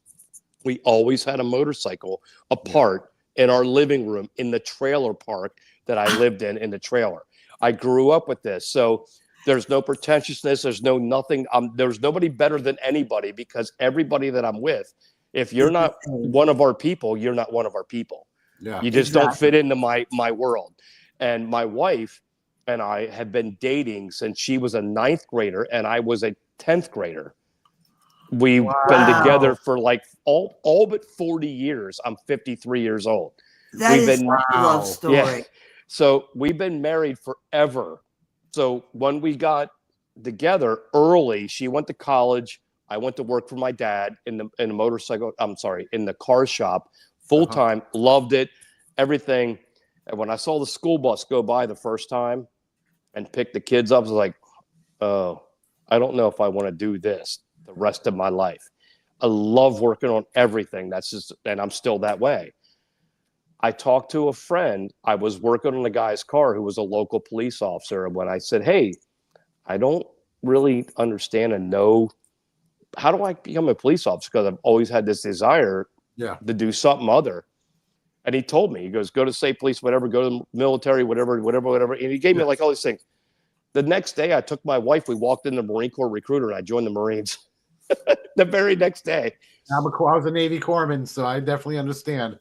We always had a motorcycle apart in our living room in the trailer park that I lived in the trailer. I grew up with this. So there's no pretentiousness. There's no nothing. There's nobody better than anybody, because everybody that I'm with, if you're not one of our people, you're not one of our people. Yeah, you just don't fit into my world. And my wife and I have been dating since she was a 9th grader and I was a 10th grader. We've been together for like all but 40 years. I'm 53 years old. That is a love story. Yeah. So we've been married forever. So when we got together early, she went to college. I went to work for my dad in the car shop, full time, loved it, everything. And when I saw the school bus go by the first time and pick the kids up, I was like, oh, I don't know if I want to do this the rest of my life. I love working on everything. And I'm still that way. I talked to a friend. I was working on a guy's car who was a local police officer. And when I said, hey, I don't really understand and know, how do I become a police officer? Because I've always had this desire to do something other. And he told me, he goes, go to state police, whatever, go to the military, whatever. And he gave me like all these things. The next day I took my wife, we walked in the Marine Corps recruiter and I joined the Marines the very next day. I was a Navy corpsman, so I definitely understand.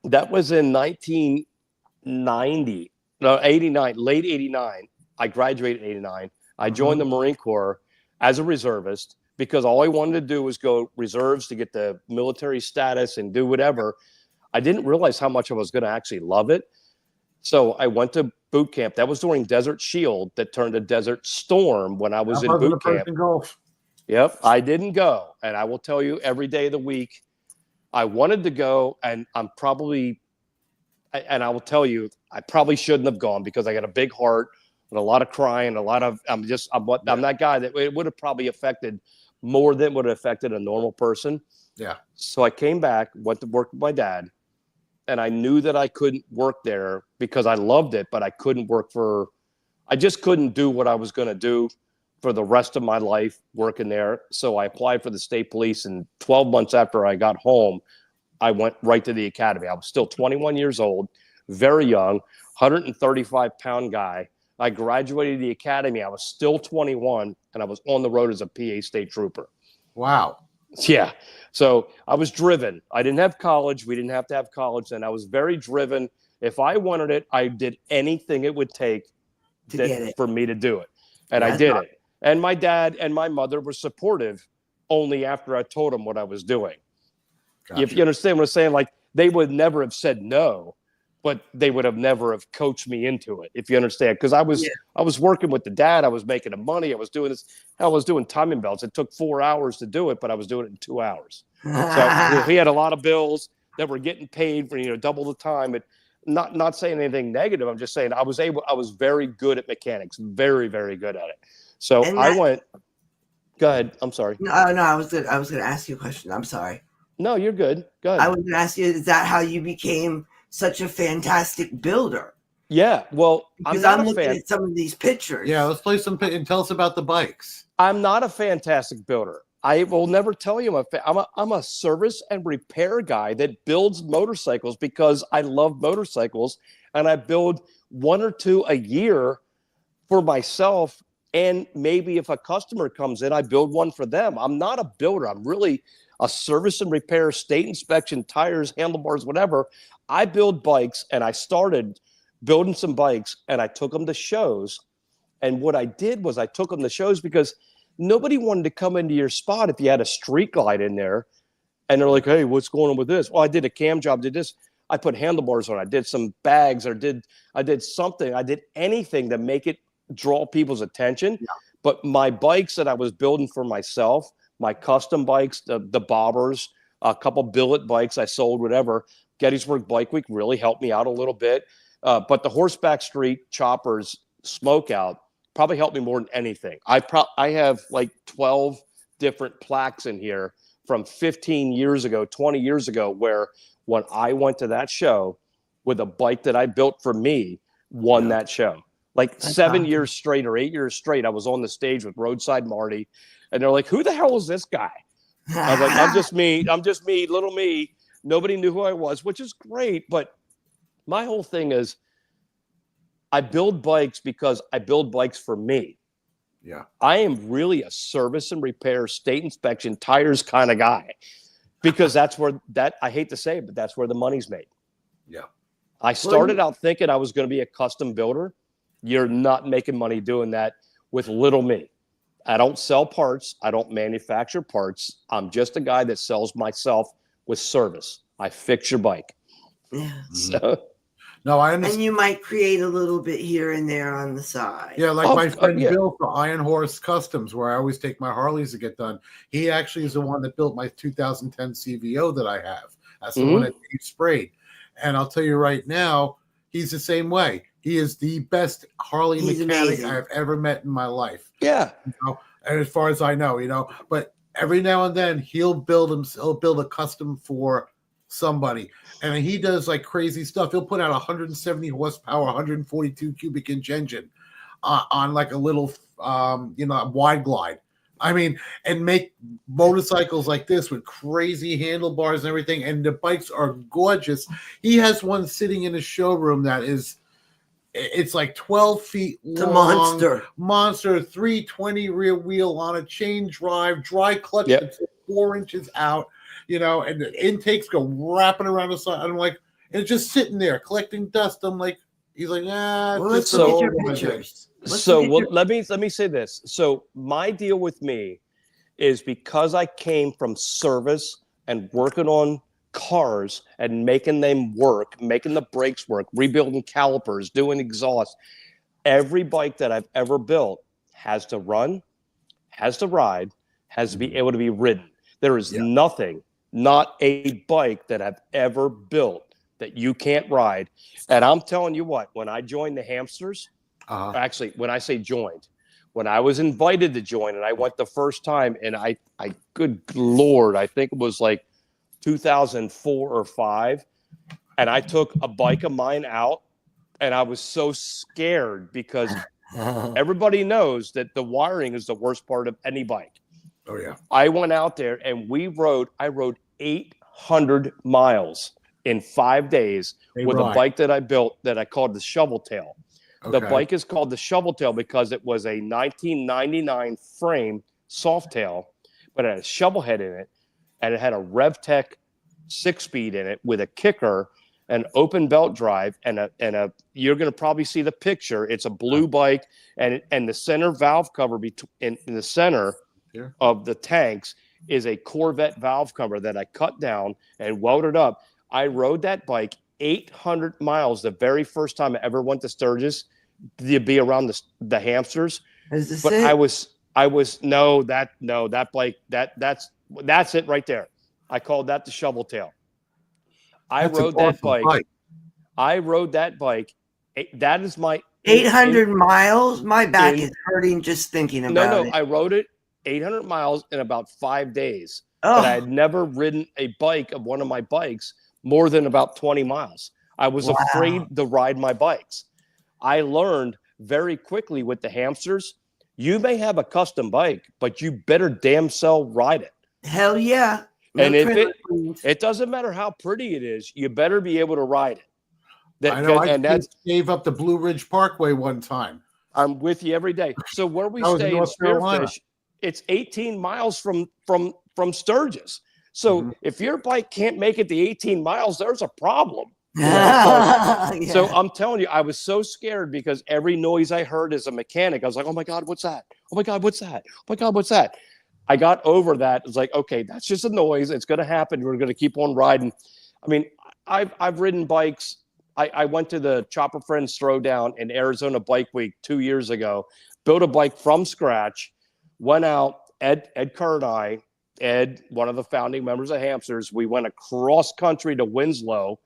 That was in 1990, no, 89, late 89. I graduated in 89. I joined the Marine Corps as a reservist because all I wanted to do was go reserves to get the military status and do whatever. I didn't realize how much I was going to actually love it. So I went to boot camp. That was during Desert Shield that turned to Desert Storm when I was in boot camp. Gulf. Yep, I didn't go. And I will tell you every day of the week, I wanted to go, and I will tell you, I probably shouldn't have gone because I got a big heart and a lot of crying, I'm that guy that it would have probably affected more than would have affected a normal person. Yeah. So I came back, went to work with my dad, and I knew that I couldn't work there because I loved it, but I just couldn't do what I was going to do for the rest of my life working there. So I applied for the state police, and 12 months after I got home, I went right to the academy. I was still 21 years old, very young, 135-pound guy. I graduated the academy. I was still 21, and I was on the road as a PA state trooper. Wow. Yeah. So I was driven. I didn't have college. We didn't have to have college then. I was very driven. If I wanted it, I did anything it would take for me to do it. And I did it. And my dad and my mother were supportive only after I told them what I was doing. Gotcha. If you understand what I'm saying, like they would never have said no, but they would have never have coached me into it, if you understand. Because I was working with the dad. I was making the money. I was doing this. I was doing timing belts. It took 4 hours to do it, but I was doing it in 2 hours. So he had a lot of bills that were getting paid for double the time. But not saying anything negative. I'm just saying I was very good at mechanics, very, very good at it. So I went. Go ahead. I'm sorry. No, I was good. I was going to ask you a question. I'm sorry. No, you're good. Go ahead. I was going to ask you: is that how you became such a fantastic builder? Yeah. Well, because I'm looking at some of these pictures. Yeah, let's play some and tell us about the bikes. I'm not a fantastic builder. I will never tell you I'm a service and repair guy that builds motorcycles because I love motorcycles, and I build 1 or 2 a year for myself. And maybe if a customer comes in, I build one for them. I'm not a builder. I'm really a service and repair, state inspection, tires, handlebars, whatever. I build bikes, and I started building some bikes, and I took them to shows. And what I did was I took them to shows because nobody wanted to come into your spot if you had a street glide in there. And they're like, hey, what's going on with this? Well, I did a cam job, did this. I put handlebars on. I did some bags, I did something. I did anything to make it draw people's attention. Yeah. But my bikes that I was building for myself, my custom bikes, the bobbers, a couple billet bikes I sold, whatever. Gettysburg Bike Week really helped me out a little bit. But the Horseback Street Choppers Smokeout probably helped me more than anything. I have like 12 different plaques in here from 15 years ago, 20 years ago, where when I went to that show with a bike that I built for me, won that show. Like that's 7 years straight or 8 years straight, I was on the stage with Roadside Marty, and they're like, who the hell is this guy? I was like, I'm just me, little me. Nobody knew who I was, which is great. But my whole thing is I build bikes because I build bikes for me. Yeah. I am really a service and repair, state inspection, tires kind of guy, because that's where I hate to say it, but that's where the money's made. Yeah. I started out thinking I was going to be a custom builder. You're not making money doing that with little me. I don't sell parts. I don't manufacture parts. I'm just a guy that sells myself with service. I fix your bike. Yeah. So, no, I understand. And you might create a little bit here and there on the side. Yeah, like my friend Bill for Iron Horse Customs, where I always take my Harleys to get done. He actually is the one that built my 2010 CVO that I have. That's the one that he sprayed. And I'll tell you right now, he's the same way. He is the best Harley mechanic I've ever met in my life. Yeah. And as far as I know, but every now and then he'll build a custom for somebody. And he does like crazy stuff. He'll put out 170 horsepower, 142 cubic inch engine on like a little, wide glide. I mean, and make motorcycles like this with crazy handlebars and everything. And the bikes are gorgeous. He has one sitting in his showroom that is, it's like 12 feet long. It's a Monster, 320 rear wheel on a chain drive, dry clutch that's 4 inches out, you know, and the intakes go wrapping around the side. I'm like, and it's just sitting there collecting dust. I'm like, he's like, let's look at your pictures. Let me say this. So my deal with me is because I came from service and working on cars and making them work, making the brakes work, rebuilding calipers, doing exhaust. Every bike that I've ever built has to run, has to ride, has to be able to be ridden. There is nothing, not a bike that I've ever built that you can't ride. And I'm telling you what, when I joined the Hamsters, actually, when I say joined, when I was invited to join and I went the first time, and I good Lord, I think it was like 2004 or 5, and I took a bike of mine out, and I was so scared because everybody knows that the wiring is the worst part of any bike. Oh yeah. I went out there and I rode 800 miles in 5 days with a bike that I built that I called the Shovel Tail. The bike is called the Shovel Tail because it was a 1999 frame soft tail, but it had a shovel head in it, and it had a RevTech 6-speed in it with a kicker, an open belt drive, and a you're going to probably see the picture. It's a blue bike, and the center valve cover in the center of the tanks is a Corvette valve cover that I cut down and welded up. I rode that bike 800 miles the very first time I ever went to Sturgis to be around the Hamsters. But I was that bike that's it right there. I called that the Shovel Tail. I rode that bike. That is my 800 miles. My back is hurting just thinking about it. I rode it 800 miles in about 5 days. But I had never ridden a bike of one of my bikes more than about 20 miles. I was afraid to ride my bikes. I learned very quickly with the Hamsters, you may have a custom bike, but you better damn well ride it. Hell yeah. And if it doesn't matter how pretty it is, you better be able to ride it. I gave up the Blue Ridge Parkway one time. I'm with you every day. So where we stay in Spearfish, it's 18 miles from Sturgis. So if your bike can't make it the 18 miles, there's a problem. So I'm telling you, I was so scared because every noise I heard as a mechanic, I was like, oh my God, what's that? Oh my God, what's that? Oh my God, what's that? I got over that. It's like, okay, that's just a noise. It's going to happen. We're going to keep on riding. I mean, I've ridden bikes. I went to the Chopper Friends Throwdown in Arizona Bike Week 2 years ago, built a bike from scratch, went out, Ed Kerr and I, Ed, one of the founding members of Hamsters, we went across country to Winslow.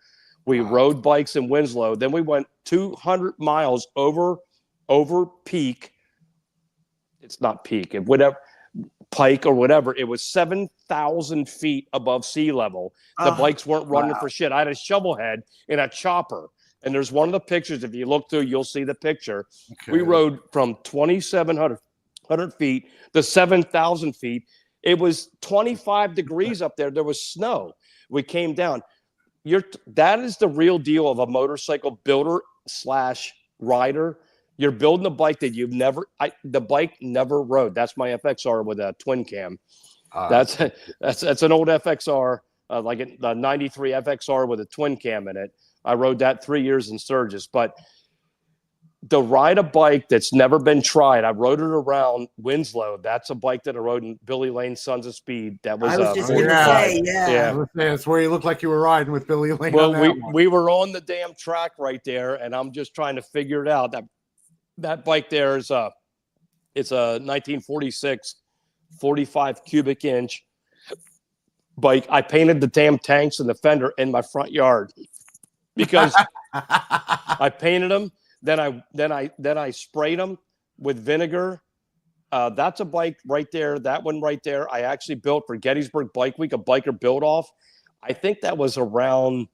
We rode bikes in Winslow. Then we went 200 miles over Peak. It's not Peak, whatever, Pike or whatever. It was 7,000 feet above sea level. The bikes weren't running for shit. I had a shovel head in a chopper. And there's one of the pictures. If you look through, you'll see the picture. Okay. We rode from 2,700 feet to 7,000 feet. It was 25 degrees up there. There was snow. We came down. That is the real deal of a motorcycle builder / rider. You're building a bike that the bike never rode. That's my FXR with a twin cam. That's an old FXR, like a 93 FXR with a twin cam in it. I rode that 3 years in Sturgis, but to ride a bike that's never been tried, I rode it around Winslow. That's a bike that I rode in Billy Lane's Sons of Speed. That was I was just going to say, yeah. That's where you look like you were riding with Billy Lane. Well, we were on the damn track right there, and I'm just trying to figure it out. That bike there it's a 1946 45 cubic inch bike. I painted the damn tanks and the fender in my front yard because I painted them. Then I sprayed them with vinegar. That's a bike right there. That one right there, I actually built for Gettysburg Bike Week, a biker build off. I think that was around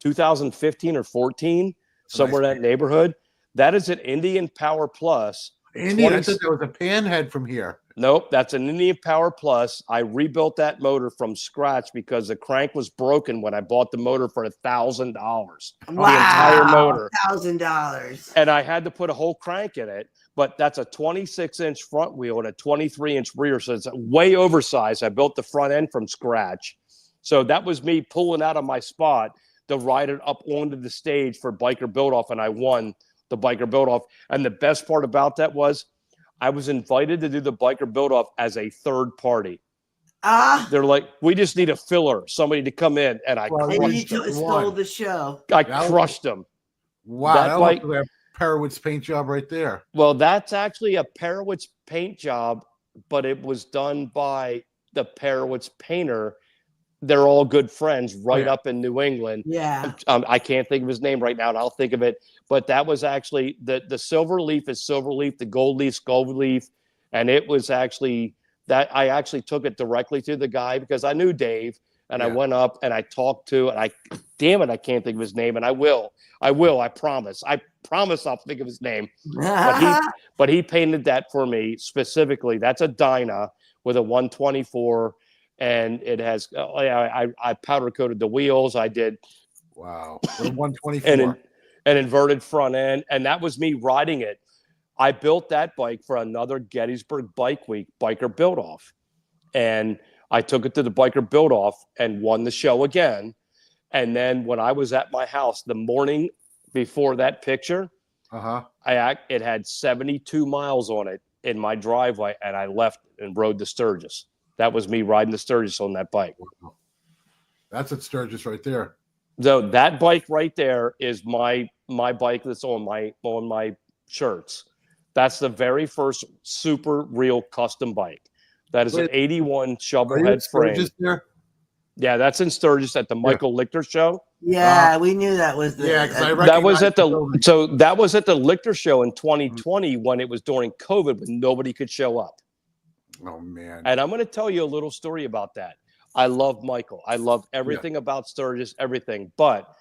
2015 or 14, somewhere in that neighborhood. That is an Indian Power Plus. Indian, I thought that was a panhead from here. Nope, that's an Indian Power Plus. I rebuilt that motor from scratch because the crank was broken when I bought the motor for $1,000. The entire motor, $1,000. and I had to put a whole crank in it. But that's a 26-inch front wheel and a 23-inch rear, so it's way oversized. I built the front end from scratch, so that was me pulling out of my spot to ride it up onto the stage for Biker Build-Off, and I won the Biker Build-Off. And the best part about that was I was invited to do the Biker Build-Off as a third party. They're like, we just need a filler, somebody to come in, and I stole the show. I crushed them. Wow, that bike, was a Perowitz paint job right there. Well, that's actually a Perowitz paint job, but it was done by the Perowitz painter. They're all good friends up in New England. Yeah. I can't think of his name right now, and I'll think of it. But that was actually the silver leaf is silver leaf, the gold leaf's gold leaf. And it was actually that I actually took it directly to the guy because I knew Dave. And I went up and I talked to, and I can't think of his name. And I will, I promise. I promise I'll think of his name. But he painted that for me specifically. That's a Dyna with a 124. And it has, I powder coated the wheels. I did. Wow. 124. An inverted front end. And that was me riding it. I built that bike for another Gettysburg Bike Week Biker Build-Off. And I took it to the Biker Build-Off and won the show again. And then when I was at my house the morning before that picture, it had 72 miles on it in my driveway, and I left and rode the Sturgis. That was me riding the Sturgis on that bike. Wow. That's at Sturgis right there. So that bike right there is my bike that's on my shirts. That's the very first super real custom bike. That is an 81 shovelhead frame. There? Yeah, that's in Sturgis at the Michael Lichter show. Yeah, we knew that was the. Yeah, that was at the Lichter show in 2020 when it was during COVID when nobody could show up. Oh man! And I'm going to tell you a little story about that. I love Michael. I love everything about Sturgis, everything. But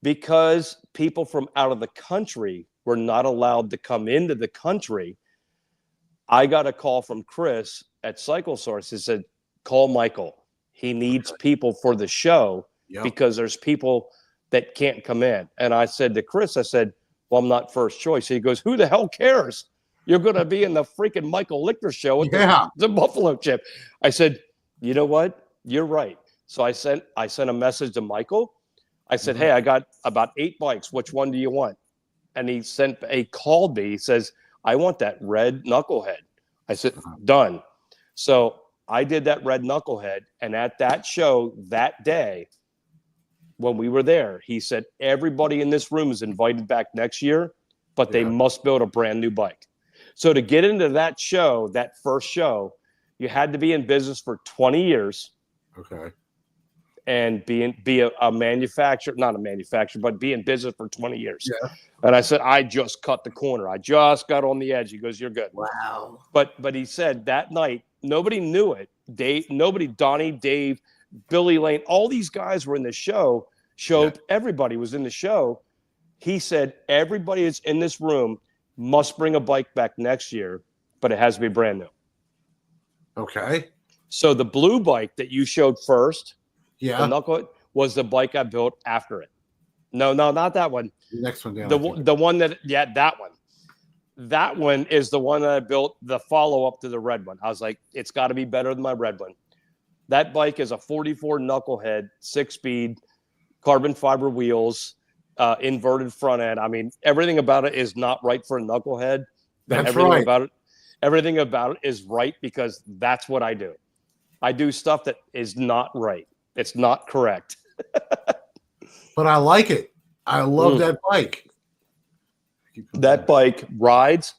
because people from out of the country were not allowed to come into the country, I got a call from Chris at Cycle Source. He said, call Michael. He needs people for the show because there's people that can't come in. And I said to Chris, I said, well, I'm not first choice. He goes, who the hell cares? You're going to be in the freaking Michael Lichter show at the Buffalo Chip. I said, you know what? You're right. So I sent a message to Michael. I said, hey, I got about 8 bikes. Which one do you want? And he called me. He says, I want that red knucklehead. I said, done. So I did that red knucklehead. And at that show that day, when we were there, he said, everybody in this room is invited back next year, but they must build a brand new bike. So to get into that show, that first show, you had to be in business for 20 years. Okay. And be a manufacturer, not a manufacturer, but be in business for 20 years. Yeah. And I said, I just cut the corner. I just got on the edge. He goes, you're good. Wow. But he said that night, nobody knew it. Donnie, Dave, Billy Lane, all these guys were in the show. Everybody was in the show. He said, everybody that's in this room must bring a bike back next year, but it has to be brand new. Okay. So the blue bike that you showed first, the knucklehead, was the bike I built after it. No, not that one. The next one down. The one that one. That one is the one that I built the follow-up to the red one. I was like, it's got to be better than my red one. That bike is a 44 knucklehead, 6-speed, carbon fiber wheels, inverted front end. I mean, everything about it is not right for a knucklehead. Everything about it is right because that's what I do. I do stuff that is not right. It's not correct. But I like it. I love that bike. That bike rides.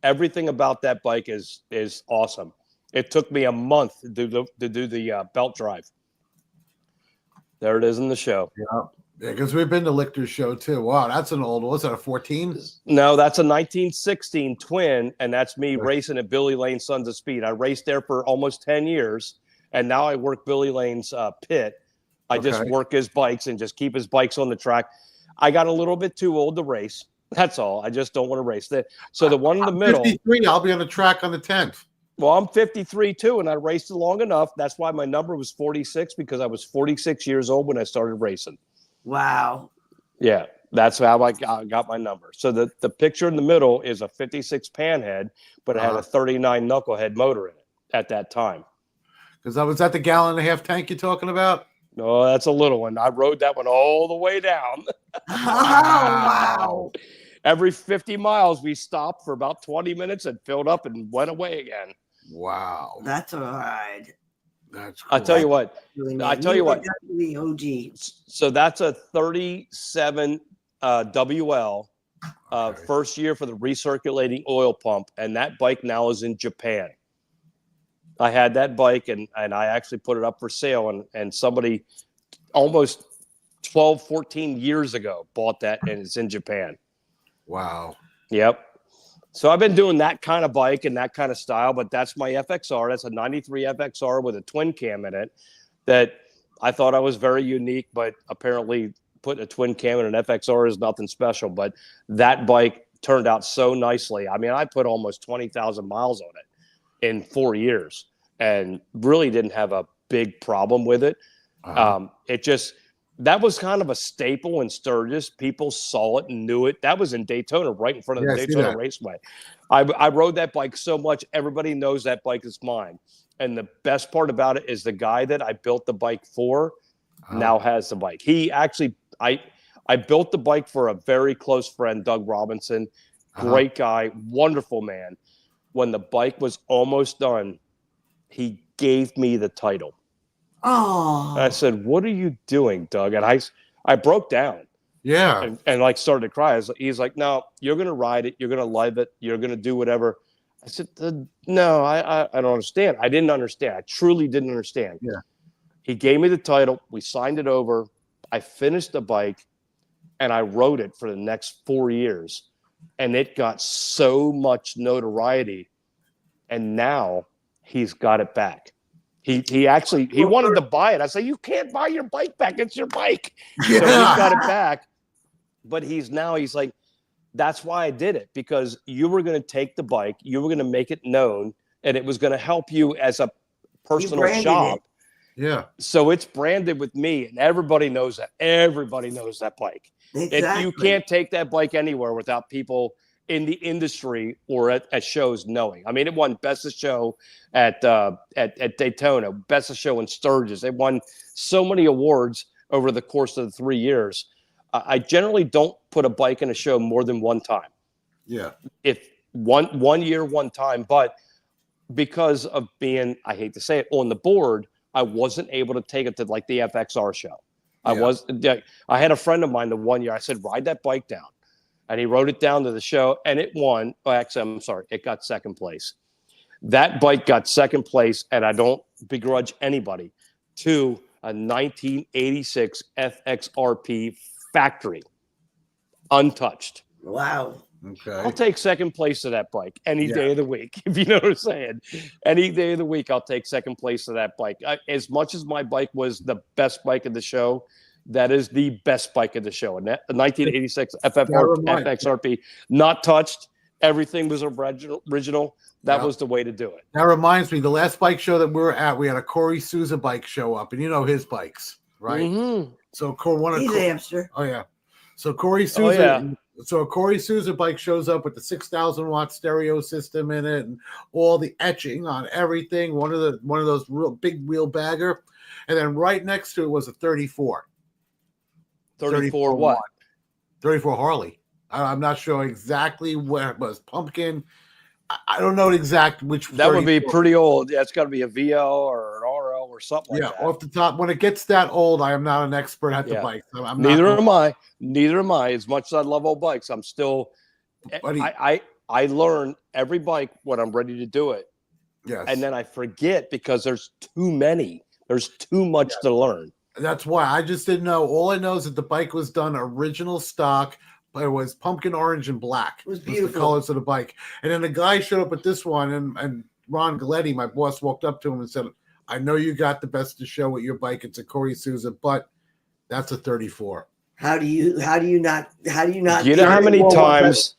Everything about that bike is awesome. It took me a month to do the belt drive. There it is in the show. Yeah, because we've been to Lichter's show too. Wow, that's an old one. Was that a 14? No, that's a 1916 twin, and that's me racing at Billy Lane Sons of Speed. I raced there for almost 10 years, and now I work Billy Lane's pit. I just work his bikes and just keep his bikes on the track. I got a little bit too old to race. That's all. I just don't want to race. So the one in the middle. 53. I'll be on the track on the 10th. Well, I'm 53 too, and I raced long enough. That's why my number was 46, because I was 46 years old when I started racing. Wow. Yeah, that's how I got my number. So the picture in the middle is a 56 Panhead, but it had a 39 Knucklehead motor in it at that time. Because I was at the 1.5-gallon tank you're talking about. No, that's a little one. I rode that one all the way down. Wow. Every 50 miles, we stopped for about 20 minutes and filled up and went away again. Wow. That's a ride. That's cool. I tell you what. Really I tell you what. The OG. So that's a 37 WL, first year for the recirculating oil pump, and that bike now is in Japan. I had that bike, and I actually put it up for sale, and somebody almost 12, 14 years ago bought that, and it's in Japan. Wow. Yep. So I've been doing that kind of bike and that kind of style, but that's my FXR. That's a 93 FXR with a twin cam in it that I thought I was very unique, but apparently putting a twin cam in an FXR is nothing special. But that bike turned out so nicely. I mean, I put almost 20,000 miles on it in 4 years and really didn't have a big problem with it. It just, that was kind of a staple in Sturgis. People saw it and knew it. That was in Daytona, right in front of the Daytona Raceway. I rode that bike so much, everybody knows that bike is mine. And the best part about it is the guy that I built the bike for now has the bike. He actually, I built the bike for a very close friend, Doug Robinson. Great guy, wonderful man. When the bike was almost done, he gave me the title. Oh. And I said, "What are you doing, Doug?" And I broke down. Yeah. And like started to cry. He's like, "No, you're going to ride it. You're going to love it. You're going to do whatever." I said, "No, I don't understand." I didn't understand. I truly didn't understand. Yeah. He gave me the title. We signed it over. I finished the bike and I rode it for the next 4 years. And it got so much notoriety. And now he's got it back. He wanted to buy it. I said, "You can't buy your bike back. It's your bike." Yeah. So he's got it back. But he's like, "That's why I did it, because you were going to take the bike, you were going to make it known, and it was going to help you as a personal shop." Yeah. So it's branded with me, and everybody knows that. Everybody knows that bike. Exactly. You can't take that bike anywhere without people in the industry or at shows knowing. I mean, it won Best of Show at Daytona, Best of Show in Sturgis. It won so many awards over the course of the 3 years. I generally don't put a bike in a show more than one time. Yeah. If one year, one time, but because of being, I hate to say it, on the board, I wasn't able to take it to like the FXR show. Yeah. I had a friend of mine the 1 year, I said, "Ride that bike down." And he rode it down to the show, and it won. Oh, actually, I'm sorry. It got second place. That bike got second place, and I don't begrudge anybody, to a 1986 FXRP factory, untouched. Wow. Okay. I'll take second place to that bike any day of the week, if you know what I'm saying. Any day of the week, I'll take second place to that bike. As much as my bike was the best bike of the show, that is the best bike of the show. And that, the 1986 FXRP, not touched. Everything was original. That was the way to do it. That reminds me, the last bike show that we were at, we had a Corey Souza bike show up, and you know his bikes, right? Mm-hmm. So He's a hamster. Oh yeah. So Corey Souza. So a Corey Souza bike shows up with the 6,000 watt stereo system in it and all the etching on everything. One of those real big wheel bagger, and then right next to it was a 34. 34 what? 34 Harley. I'm not sure exactly where it was. Pumpkin. I don't know exact which. That would be pretty old. Yeah, it's got to be a VL or an RL or something like that. Off the top. When it gets that old, I am not an expert at the bike. So Neither am I. Neither am I. As much as I love old bikes, I'm still. I learn every bike when I'm ready to do it. Yes. And then I forget because there's too many. There's too much to learn. That's why I just didn't know. All I know is that the bike was done original stock, but it was pumpkin orange and black. It was beautiful. The colors of the bike. And then the guy showed up with this one, and Ron Galletti, my boss, walked up to him and said, "I know you got the best to show with your bike. It's a Corey Souza, but that's a 34." How do you not? Do you know how many times?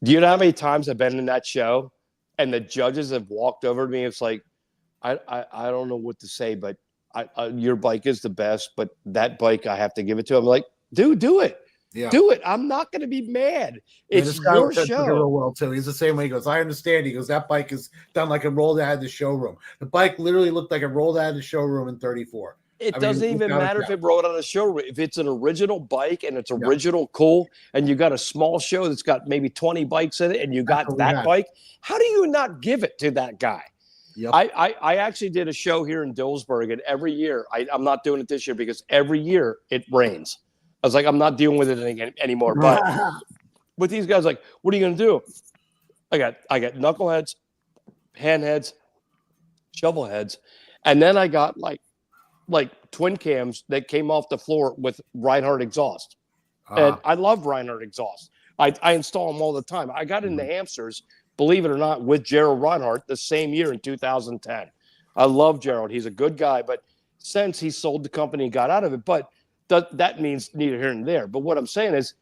Do you know how many times I've been in that show and the judges have walked over to me. It's like, I don't know what to say, but your bike is the best, but that bike, I have to give it to him. I'm like, dude, do it. Yeah. Do it. I'm not going to be mad. It's your show. Real well too. He's the same way. He goes, I understand. He goes, that bike is done like it rolled out of the showroom. The bike literally looked like it rolled out of the showroom in 34. It doesn't even matter if it rolled out of the showroom. If it's an original bike and it's original cool, and you got a small show that's got maybe 20 bikes in it, and you got that bike, how do you not give it to that guy? Yep. I actually did a show here in Dillsburg, and every year, I'm not doing it this year because every year it rains. I was like, I'm not dealing with it anymore. But with these guys, like, what are you going to do? I got knuckleheads, handheads, shovelheads, and then I got like twin cams that came off the floor with Reinhardt exhaust. And I love Reinhardt exhaust. I install them all the time. I got into hamsters, believe it or not, with Gerald Reinhardt the same year in 2010. I love Gerald. He's a good guy, but since he sold the company and got out of it, but that means neither here nor there. But what I'm saying is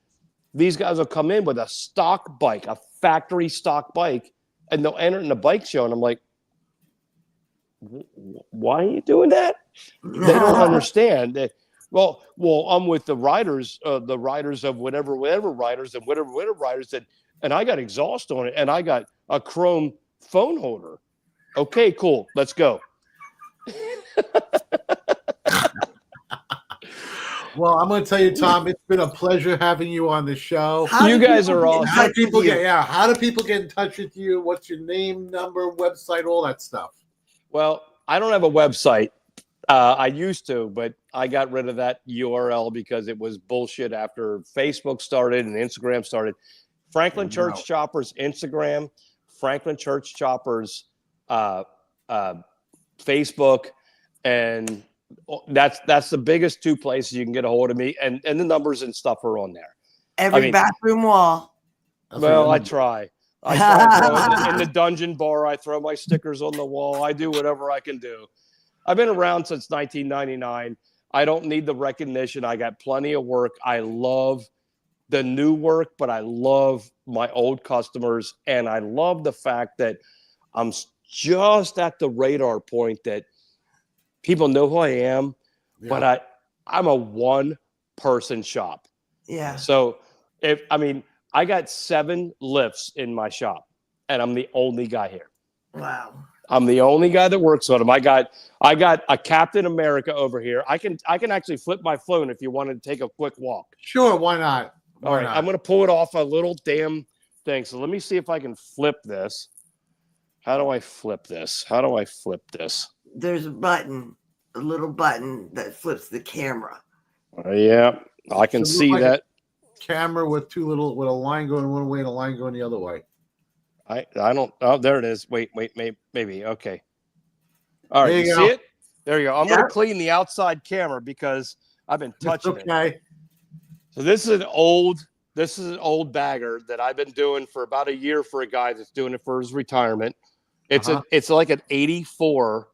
these guys will come in with a stock bike, a factory stock bike, and they'll enter in the bike show. And I'm like, why are you doing that? They don't understand. Well, I'm with the riders of whatever riders and whatever riders and I got exhaust on it and I got a chrome phone holder. Okay, cool. Let's go. Well, I'm going to tell you, Tom, it's been a pleasure having you on the show. You guys are awesome. How do people get in touch with you? What's your name, number, website, all that stuff? Well, I don't have a website. I used to, but I got rid of that URL because it was bullshit after Facebook started and Instagram started. Franklin Church Choppers Instagram, Franklin Church Choppers Facebook, and that's the biggest two places you can get a hold of me, and the numbers and stuff are on there. Every bathroom wall. Well, I try. In the dungeon bar, I throw my stickers on the wall. I do whatever I can do. I've been around since 1999. I don't need the recognition. I got plenty of work. I love the new work, but I love my old customers, and I love the fact that I'm just at the radar point that people know who I am, but I'm a one-person shop. Yeah. So I got 7 lifts in my shop, and I'm the only guy here. Wow. I'm the only guy that works on them. I got a Captain America over here. I can actually flip my phone if you wanted to take a quick walk. Sure, why not? All right, I'm going to pull it off a little damn thing. So let me see if I can flip this. How do I flip this? There's a little button that flips the camera. Yeah, I can see like that. Camera with a line going one way and a line going the other way. I don't. Oh, there it is. Wait, maybe. Okay. All right, you see it? There you go. I'm going to clean the outside camera because I've been touching it. So this is an old bagger that I've been doing for about a year for a guy that's doing it for his retirement. It's like an 84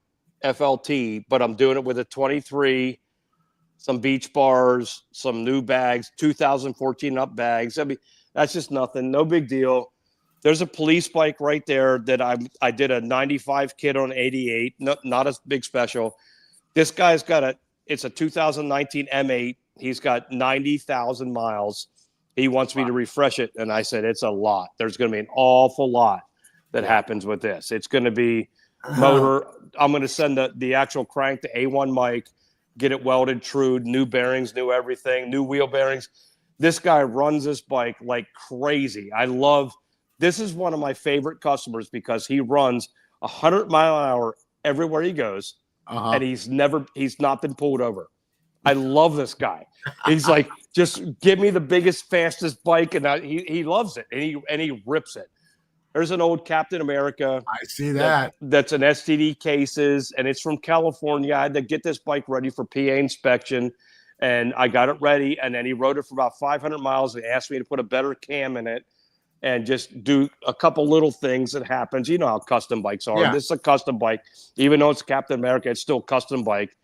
FLT, but I'm doing it with a 23, some beach bars, some new bags, 2014 up bags. I mean, that's just nothing. No big deal. There's a police bike right there that I did a 95 kit on 88. No, not a big special. This guy's got it's a 2019 M8. He's got 90,000 miles. He wants me to refresh it. And I said, it's a lot. There's going to be an awful lot that happens with this. It's going to be motor. I'm going to send the actual crank to A1 mic, get it welded true, new bearings, new everything, new wheel bearings. This guy runs this bike like crazy. This is one of my favorite customers because he runs 100 mile an hour everywhere he goes. And he's not been pulled over. I love this guy. He's like, just give me the biggest, fastest bike. And he loves it. And he rips it. There's an old Captain America. I see that. That's an STD cases, and it's from California. I had to get this bike ready for PA inspection, and I got it ready. And then he rode it for about 500 miles and asked me to put a better cam in it and just do a couple little things that happens. You know how custom bikes are. Yeah. This is a custom bike. Even though it's Captain America, it's still a custom bike.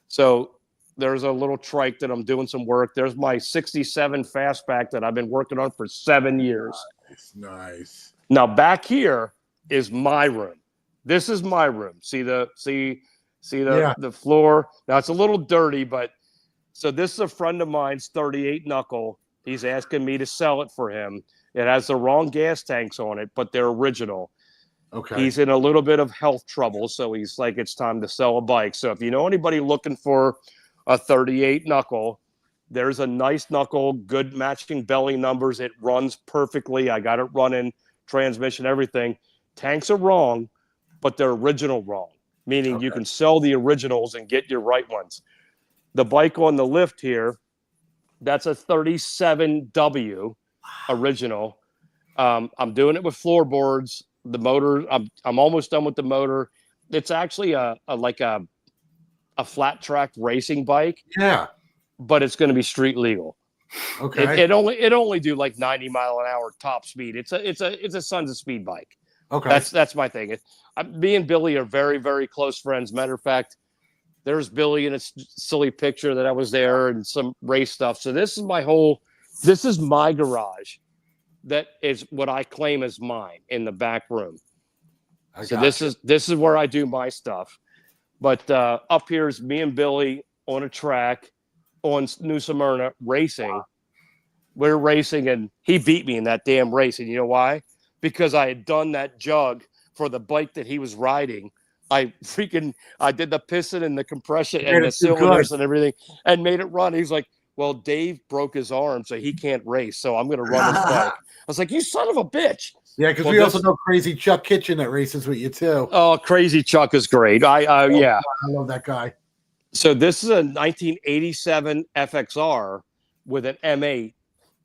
So there's a little trike that I'm doing some work. There's my 67 Fastback that I've been working on for 7 years. Nice. Now back here, is my room. This is my room. See the Yeah. the floor. Now it's a little dirty, but so this is a friend of mine's 38 knuckle. He's asking me to sell it for him. It has the wrong gas tanks on it, but they're original. Okay. He's in a little bit of health trouble, so he's like, it's time to sell a bike. So if you know anybody looking for a 38 knuckle, there's a nice knuckle, good matching belly numbers. It runs perfectly. I got it running, transmission, everything. Tanks are wrong, but they're original wrong, meaning you can sell the originals and get your right ones. The bike on the lift here, that's a 37W original. I'm doing it with floorboards. The motor, I'm almost done with the motor. It's actually a flat track racing bike. Yeah. But it's going to be street legal. Okay. It only do like 90 mile an hour top speed. It's a Sons of Speed bike. Okay. That's my thing. Me and Billy are very, very close friends. Matter of fact, there's Billy in a silly picture that I was there and some race stuff. So this is my garage. That is what I claim as mine in the back room. This is where I do my stuff. But up here is me and Billy on a track on New Smyrna racing. Wow. We're racing, and he beat me in that damn race. And you know why? Because I had done that jug for the bike that he was riding. I did the piston and the compression and the cylinders and everything and made it run. He's like, well, Dave broke his arm, so he can't race. So I'm going to run his bike. I was like, you son of a bitch. Yeah, because we also know Crazy Chuck Kitchen that races with you too. Oh, Crazy Chuck is great. Yeah. I love that guy. So this is a 1987 FXR with an M8,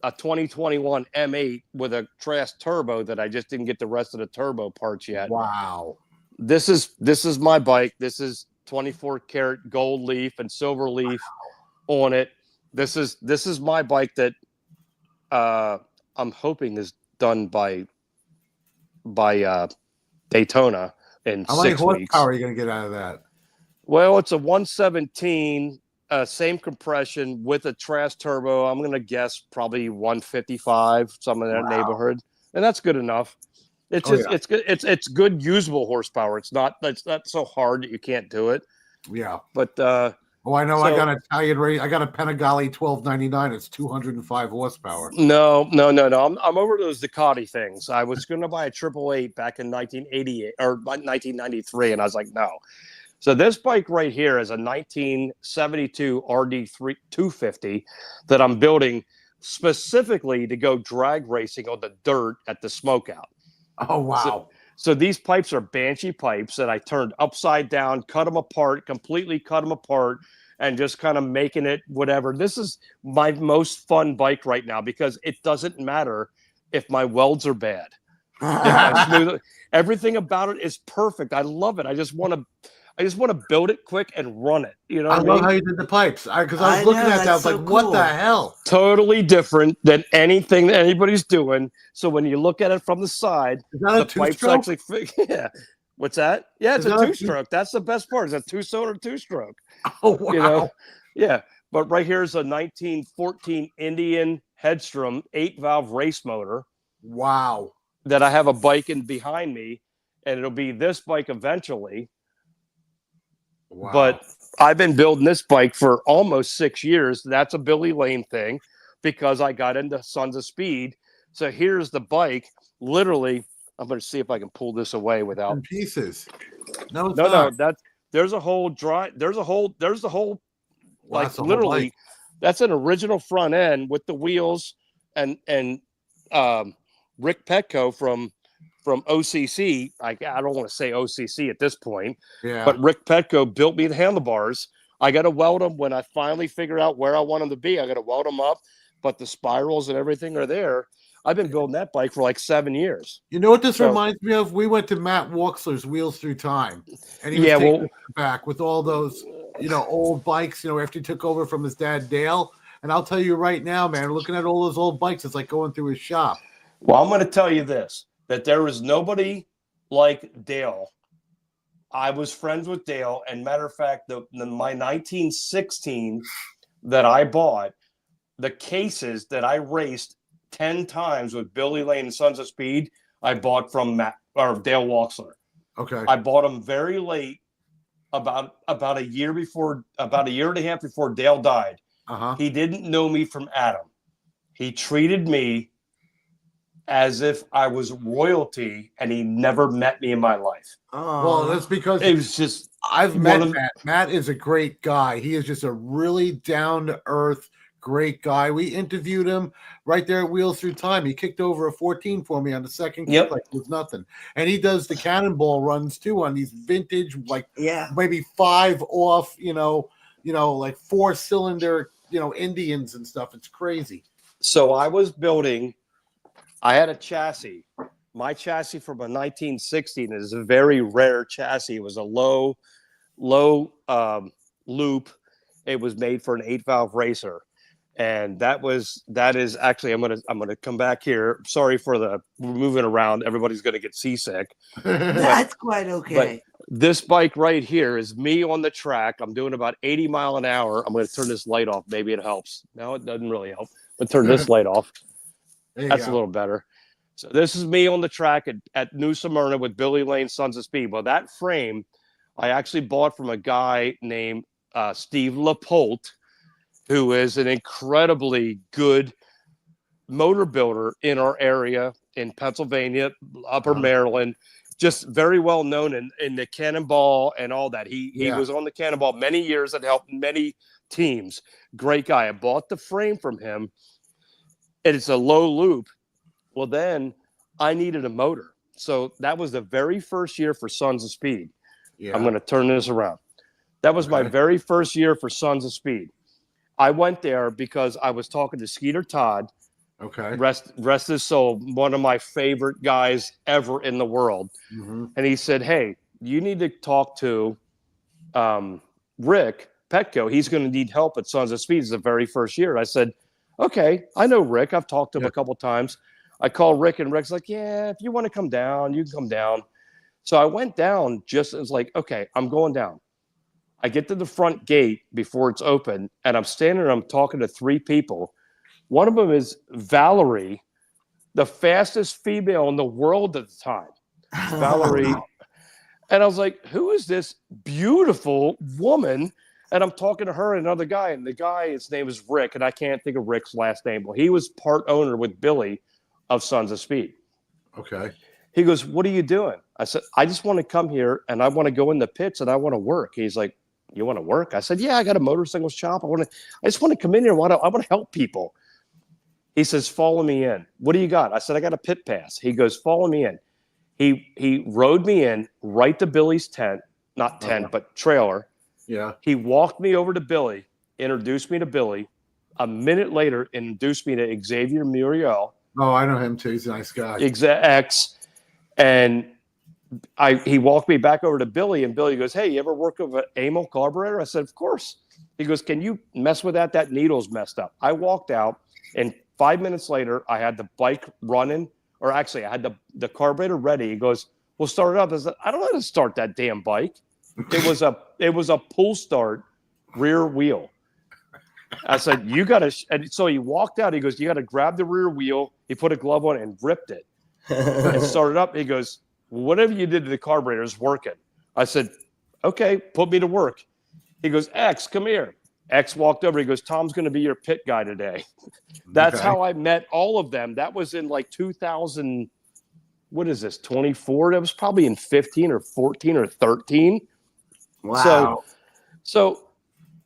a 2021 M8 with a Trask turbo that I just didn't get the rest of the turbo parts yet. Wow. This is my bike. This is 24 karat gold leaf and silver leaf on it. This is my bike that I'm hoping is done by Daytona in 6 weeks. How many horsepower are you going to get out of that? Well, it's a 117, same compression with a Trask turbo. I'm going to guess probably 155, some in that neighborhood, and that's good enough. It's it's good. It's good usable horsepower. It's not so hard that you can't do it. Yeah, but I know. So, I got an Italian race. I got a Panigale 1299. It's 205 horsepower. No. I'm over those Ducati things. I was going to buy a 888 back in 1988 or 1993, and I was like, no. So this bike right here is a 1972 RD3 250 that I'm building specifically to go drag racing on the dirt at the smokeout. Oh, wow. So these pipes are Banshee pipes that I turned upside down, cut them apart, and just kind of making it whatever. This is my most fun bike right now because it doesn't matter if my welds are bad. Everything about it is perfect. I love it. I just want to build it quick and run it. You know, I love how you did the pipes. Because I was looking at that, I was like, cool. What the hell? Totally different than anything that anybody's doing. So when you look at it from the side, the pipes actually, yeah. What's that? Yeah, it's a two-stroke. That's the best part. It's a two-cylinder two-stroke. Oh, wow. You know? Yeah. But right here is a 1914 Indian Headstrom 8-valve race motor. Wow. That I have a bike in behind me, and it'll be this bike eventually. Wow. But I've been building this bike for almost 6 years. That's a Billy Lane thing because I got into Sons of Speed. So here's the bike. Literally, I'm going to see if I can pull this away without in pieces. No. There's a whole like literally that's an original front end with the wheels and Rick Petco from OCC. I don't want to say OCC at this point, but Rick Petco built me the handlebars. I got to weld them when I finally figure out where I want them to be. I got to weld them up, but the spirals and everything are there. I've been building that bike for like 7 years. You know what this reminds me of? We went to Matt Walksler's Wheels Through Time, and he was taking us back with all those, old bikes, after he took over from his dad, Dale. And I'll tell you right now, man, looking at all those old bikes, it's like going through his shop. Well, I'm going to tell you this, that there is nobody like Dale. I was friends with Dale. And matter of fact, my 1916 that I bought, the cases that I raced 10 times with Billy Lane and Sons of Speed, I bought from Dale Walksler. Okay. I bought them very late, about a year and a half before Dale died. He didn't know me from Adam. He treated me as if I was royalty, and he never met me in my life. Well, that's because it was just. I've met Matt. Matt is a great guy. He is just a really down to earth, great guy. We interviewed him right there at Wheels Through Time. He kicked over a 14 for me on the second kick like it was nothing. And he does the cannonball runs too on these vintage, like maybe 5 off, like 4-cylinder, Indians and stuff. It's crazy. So I was building. I had a chassis. My chassis from a 1960 is a very rare chassis. It was a low loop. It was made for an 8-valve racer. And that is actually, I'm gonna come back here. Sorry for we're moving around. Everybody's gonna get seasick. That's quite okay. But this bike right here is me on the track. I'm doing about 80 miles an hour. I'm gonna turn this light off. Maybe it helps. No, it doesn't really help. But turn this light off. That's a little better. So this is me on the track at New Smyrna with Billy Lane, Sons of Speed. Well, that frame I actually bought from a guy named Steve Lapolte, who is an incredibly good motor builder in our area in Pennsylvania, Upper Maryland, just very well known in the Cannonball and all that. He was on the Cannonball many years and helped many teams. Great guy. I bought the frame from him, and it's a low loop. Well, then I needed a motor. So that was the very first year for Sons of Speed. Yeah. I'm going to turn this around. That was my very first year for Sons of Speed. I went there because I was talking to Skeeter Todd. Okay. Rest his soul, one of my favorite guys ever in the world. Mm-hmm. And he said, hey, you need to talk to Rick Petco. He's going to need help at Sons of Speed. It's the very first year. I said, okay, I know Rick. I've talked to him a couple times. I called Rick, and Rick's like, yeah, if you want to come down, you can come down. So I went down just as like, okay, I'm going down. I get to the front gate before it's open, and I'm standing there, I'm talking to 3 people. One of them is Valerie, the fastest female in the world at the time. Valerie. And I was like, who is this beautiful woman? And I'm talking to her and another guy, and the guy, his name is Rick, and I can't think of Rick's last name. Well, he was part owner with Billy of Sons of Speed. Okay. He goes, what are you doing? I said, I just want to come here, and I want to go in the pits, and I want to work. He's like, you want to work? I said, yeah, I got a motorcycle shop. I just want to come in here. I want to help people. He says, follow me in. What do you got? I said, I got a pit pass. He goes, follow me in. He rode me in right to Billy's tent, not tent, but trailer. Yeah. He walked me over to Billy, introduced me to Billy. A minute later, introduced me to Xavier Muriel. Oh, I know him too. He's a nice guy. X. And he walked me back over to Billy, and Billy goes, hey, you ever work with an Amel carburetor? I said, of course. He goes, can you mess with that? That needle's messed up. I walked out, and 5 minutes later, I had the bike running, or actually, I had the carburetor ready. He goes, we'll start it up. I said, I don't know how to start that damn bike. It was a pull start rear wheel. I said, you got to, and so he walked out. He goes, you got to grab the rear wheel. He put a glove on and ripped it and started up. He goes, whatever you did to the carburetor is working. I said, okay, put me to work. He goes, X, come here. X walked over. He goes, Tom's going to be your pit guy today. That's how I met all of them. That was in like 2000. What is this? 24. That was probably in 15 or 14 or 13. Wow. So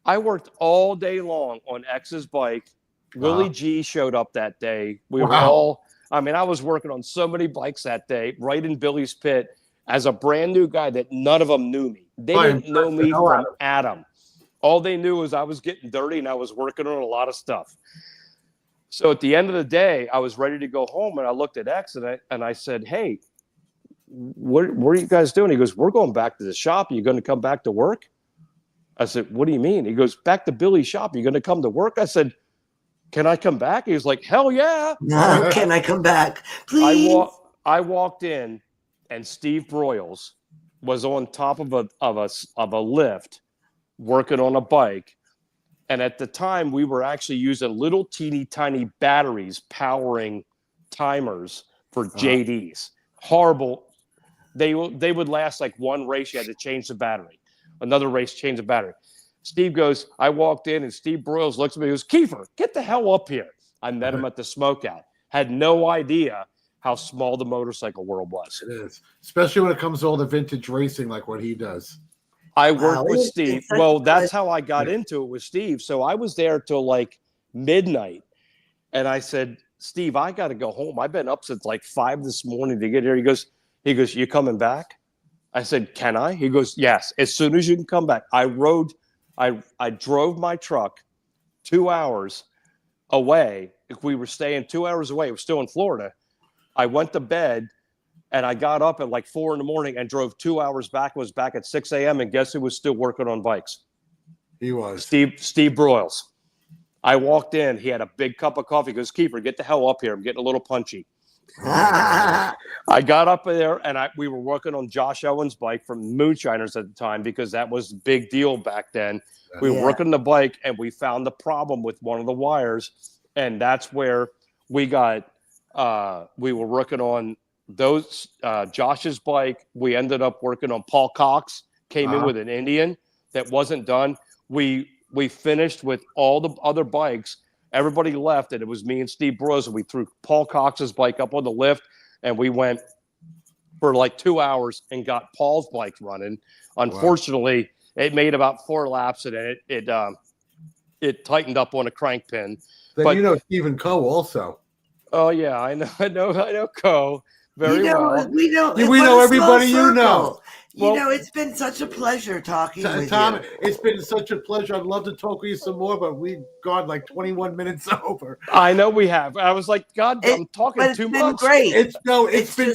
I worked all day long on X's bike. Willie G showed up that day. We were all, I was working on so many bikes that day, right in Billy's pit as a brand new guy that none of them knew me. They didn't know me from Adam. All they knew was I was getting dirty and I was working on a lot of stuff. So at the end of the day, I was ready to go home, and I looked at X and I said, hey, what are you guys doing? He goes, we're going back to the shop. Are you going to come back to work? I said, what do you mean? He goes, back to Billy's shop. Are you going to come to work? I said, can I come back? He was like, hell yeah. No, can I come back? Please. I walked in, and Steve Broyles was on top of a lift working on a bike. And at the time, we were actually using little teeny tiny batteries powering timers for JDs. horrible. They would last like one race. You had to change the battery. Another race, change the battery. Steve goes, I walked in and Steve Broyles looks at me and goes, Kiefer, get the hell up here. I met him at the smokeout. Had no idea how small the motorcycle world was. It is, especially when it comes to all the vintage racing like what he does. I worked with Steve. Well, that's how I got into it with Steve. So I was there till like midnight. And I said, Steve, I got to go home. I've been up since like 5 this morning to get here. He goes, you coming back? I said, can I? He goes, yes, as soon as you can come back. I drove my truck 2 hours away. If we were staying 2 hours away, we're still in Florida. I went to bed and I got up at like 4 a.m. and drove 2 hours back. Was back at 6 a.m. And guess who was still working on bikes? He was Steve Broyles. I walked in. He had a big cup of coffee. He goes, Kiefer, get the hell up here. I'm getting a little punchy. I got up there and we were working on Josh Owens' bike from Moonshiners at the time because that was a big deal back then. We were working the bike and we found the problem with one of the wires. And that's where we got, we were working on those, Josh's bike. We ended up working on Paul Cox, came in with an Indian that wasn't done. We finished with all the other bikes. Everybody left, and it was me and Steve Broyles. And we threw Paul Cox's bike up on the lift, and we went for like 2 hours and got Paul's bike running. Unfortunately, it made about 4 laps, and it tightened up on a crank pin. Then but you know Stephen Coe also. Oh yeah, I know Coe very well. We know everybody you know. It's been such a pleasure talking with Tom, you. it's been such a pleasure. I'd love to talk with you some more, but we've gone like 21 minutes over. I know we have. I was like, God, I'm talking too much. Great. It's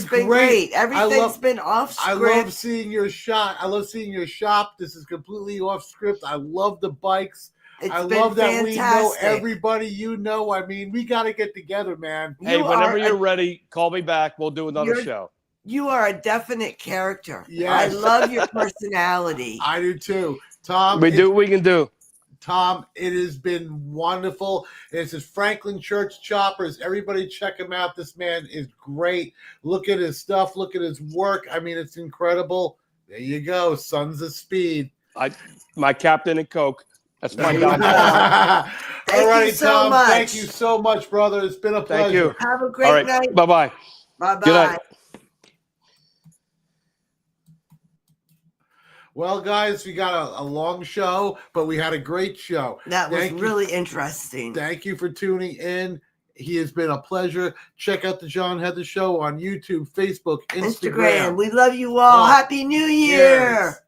been great. Everything's been off script. I love seeing your shop. This is completely off script. I love the bikes. I love that we know everybody you know. I mean, we got to get together, man. Hey, whenever you're ready, call me back. We'll do another show. You are a definite character. Yes. I love your personality. I do too. Tom, we do what we can do. Tom, it has been wonderful. This is Franklin Church Choppers. Everybody check him out. This man is great. Look at his stuff. Look at his work. I mean, it's incredible. There you go. Sons of Speed. My Captain and Coke. That's my dog. All right, Tom. Thank you so much, brother. It's been a pleasure. Thank you. Have a great night. Bye-bye. Bye-bye. Good night. Well, guys, we got a long show, but we had a great show. That was really interesting. Thank you for tuning in. He has been a pleasure. Check out the John Heather Show on YouTube, Facebook, Instagram. We love you all. Happy New Year. Yes.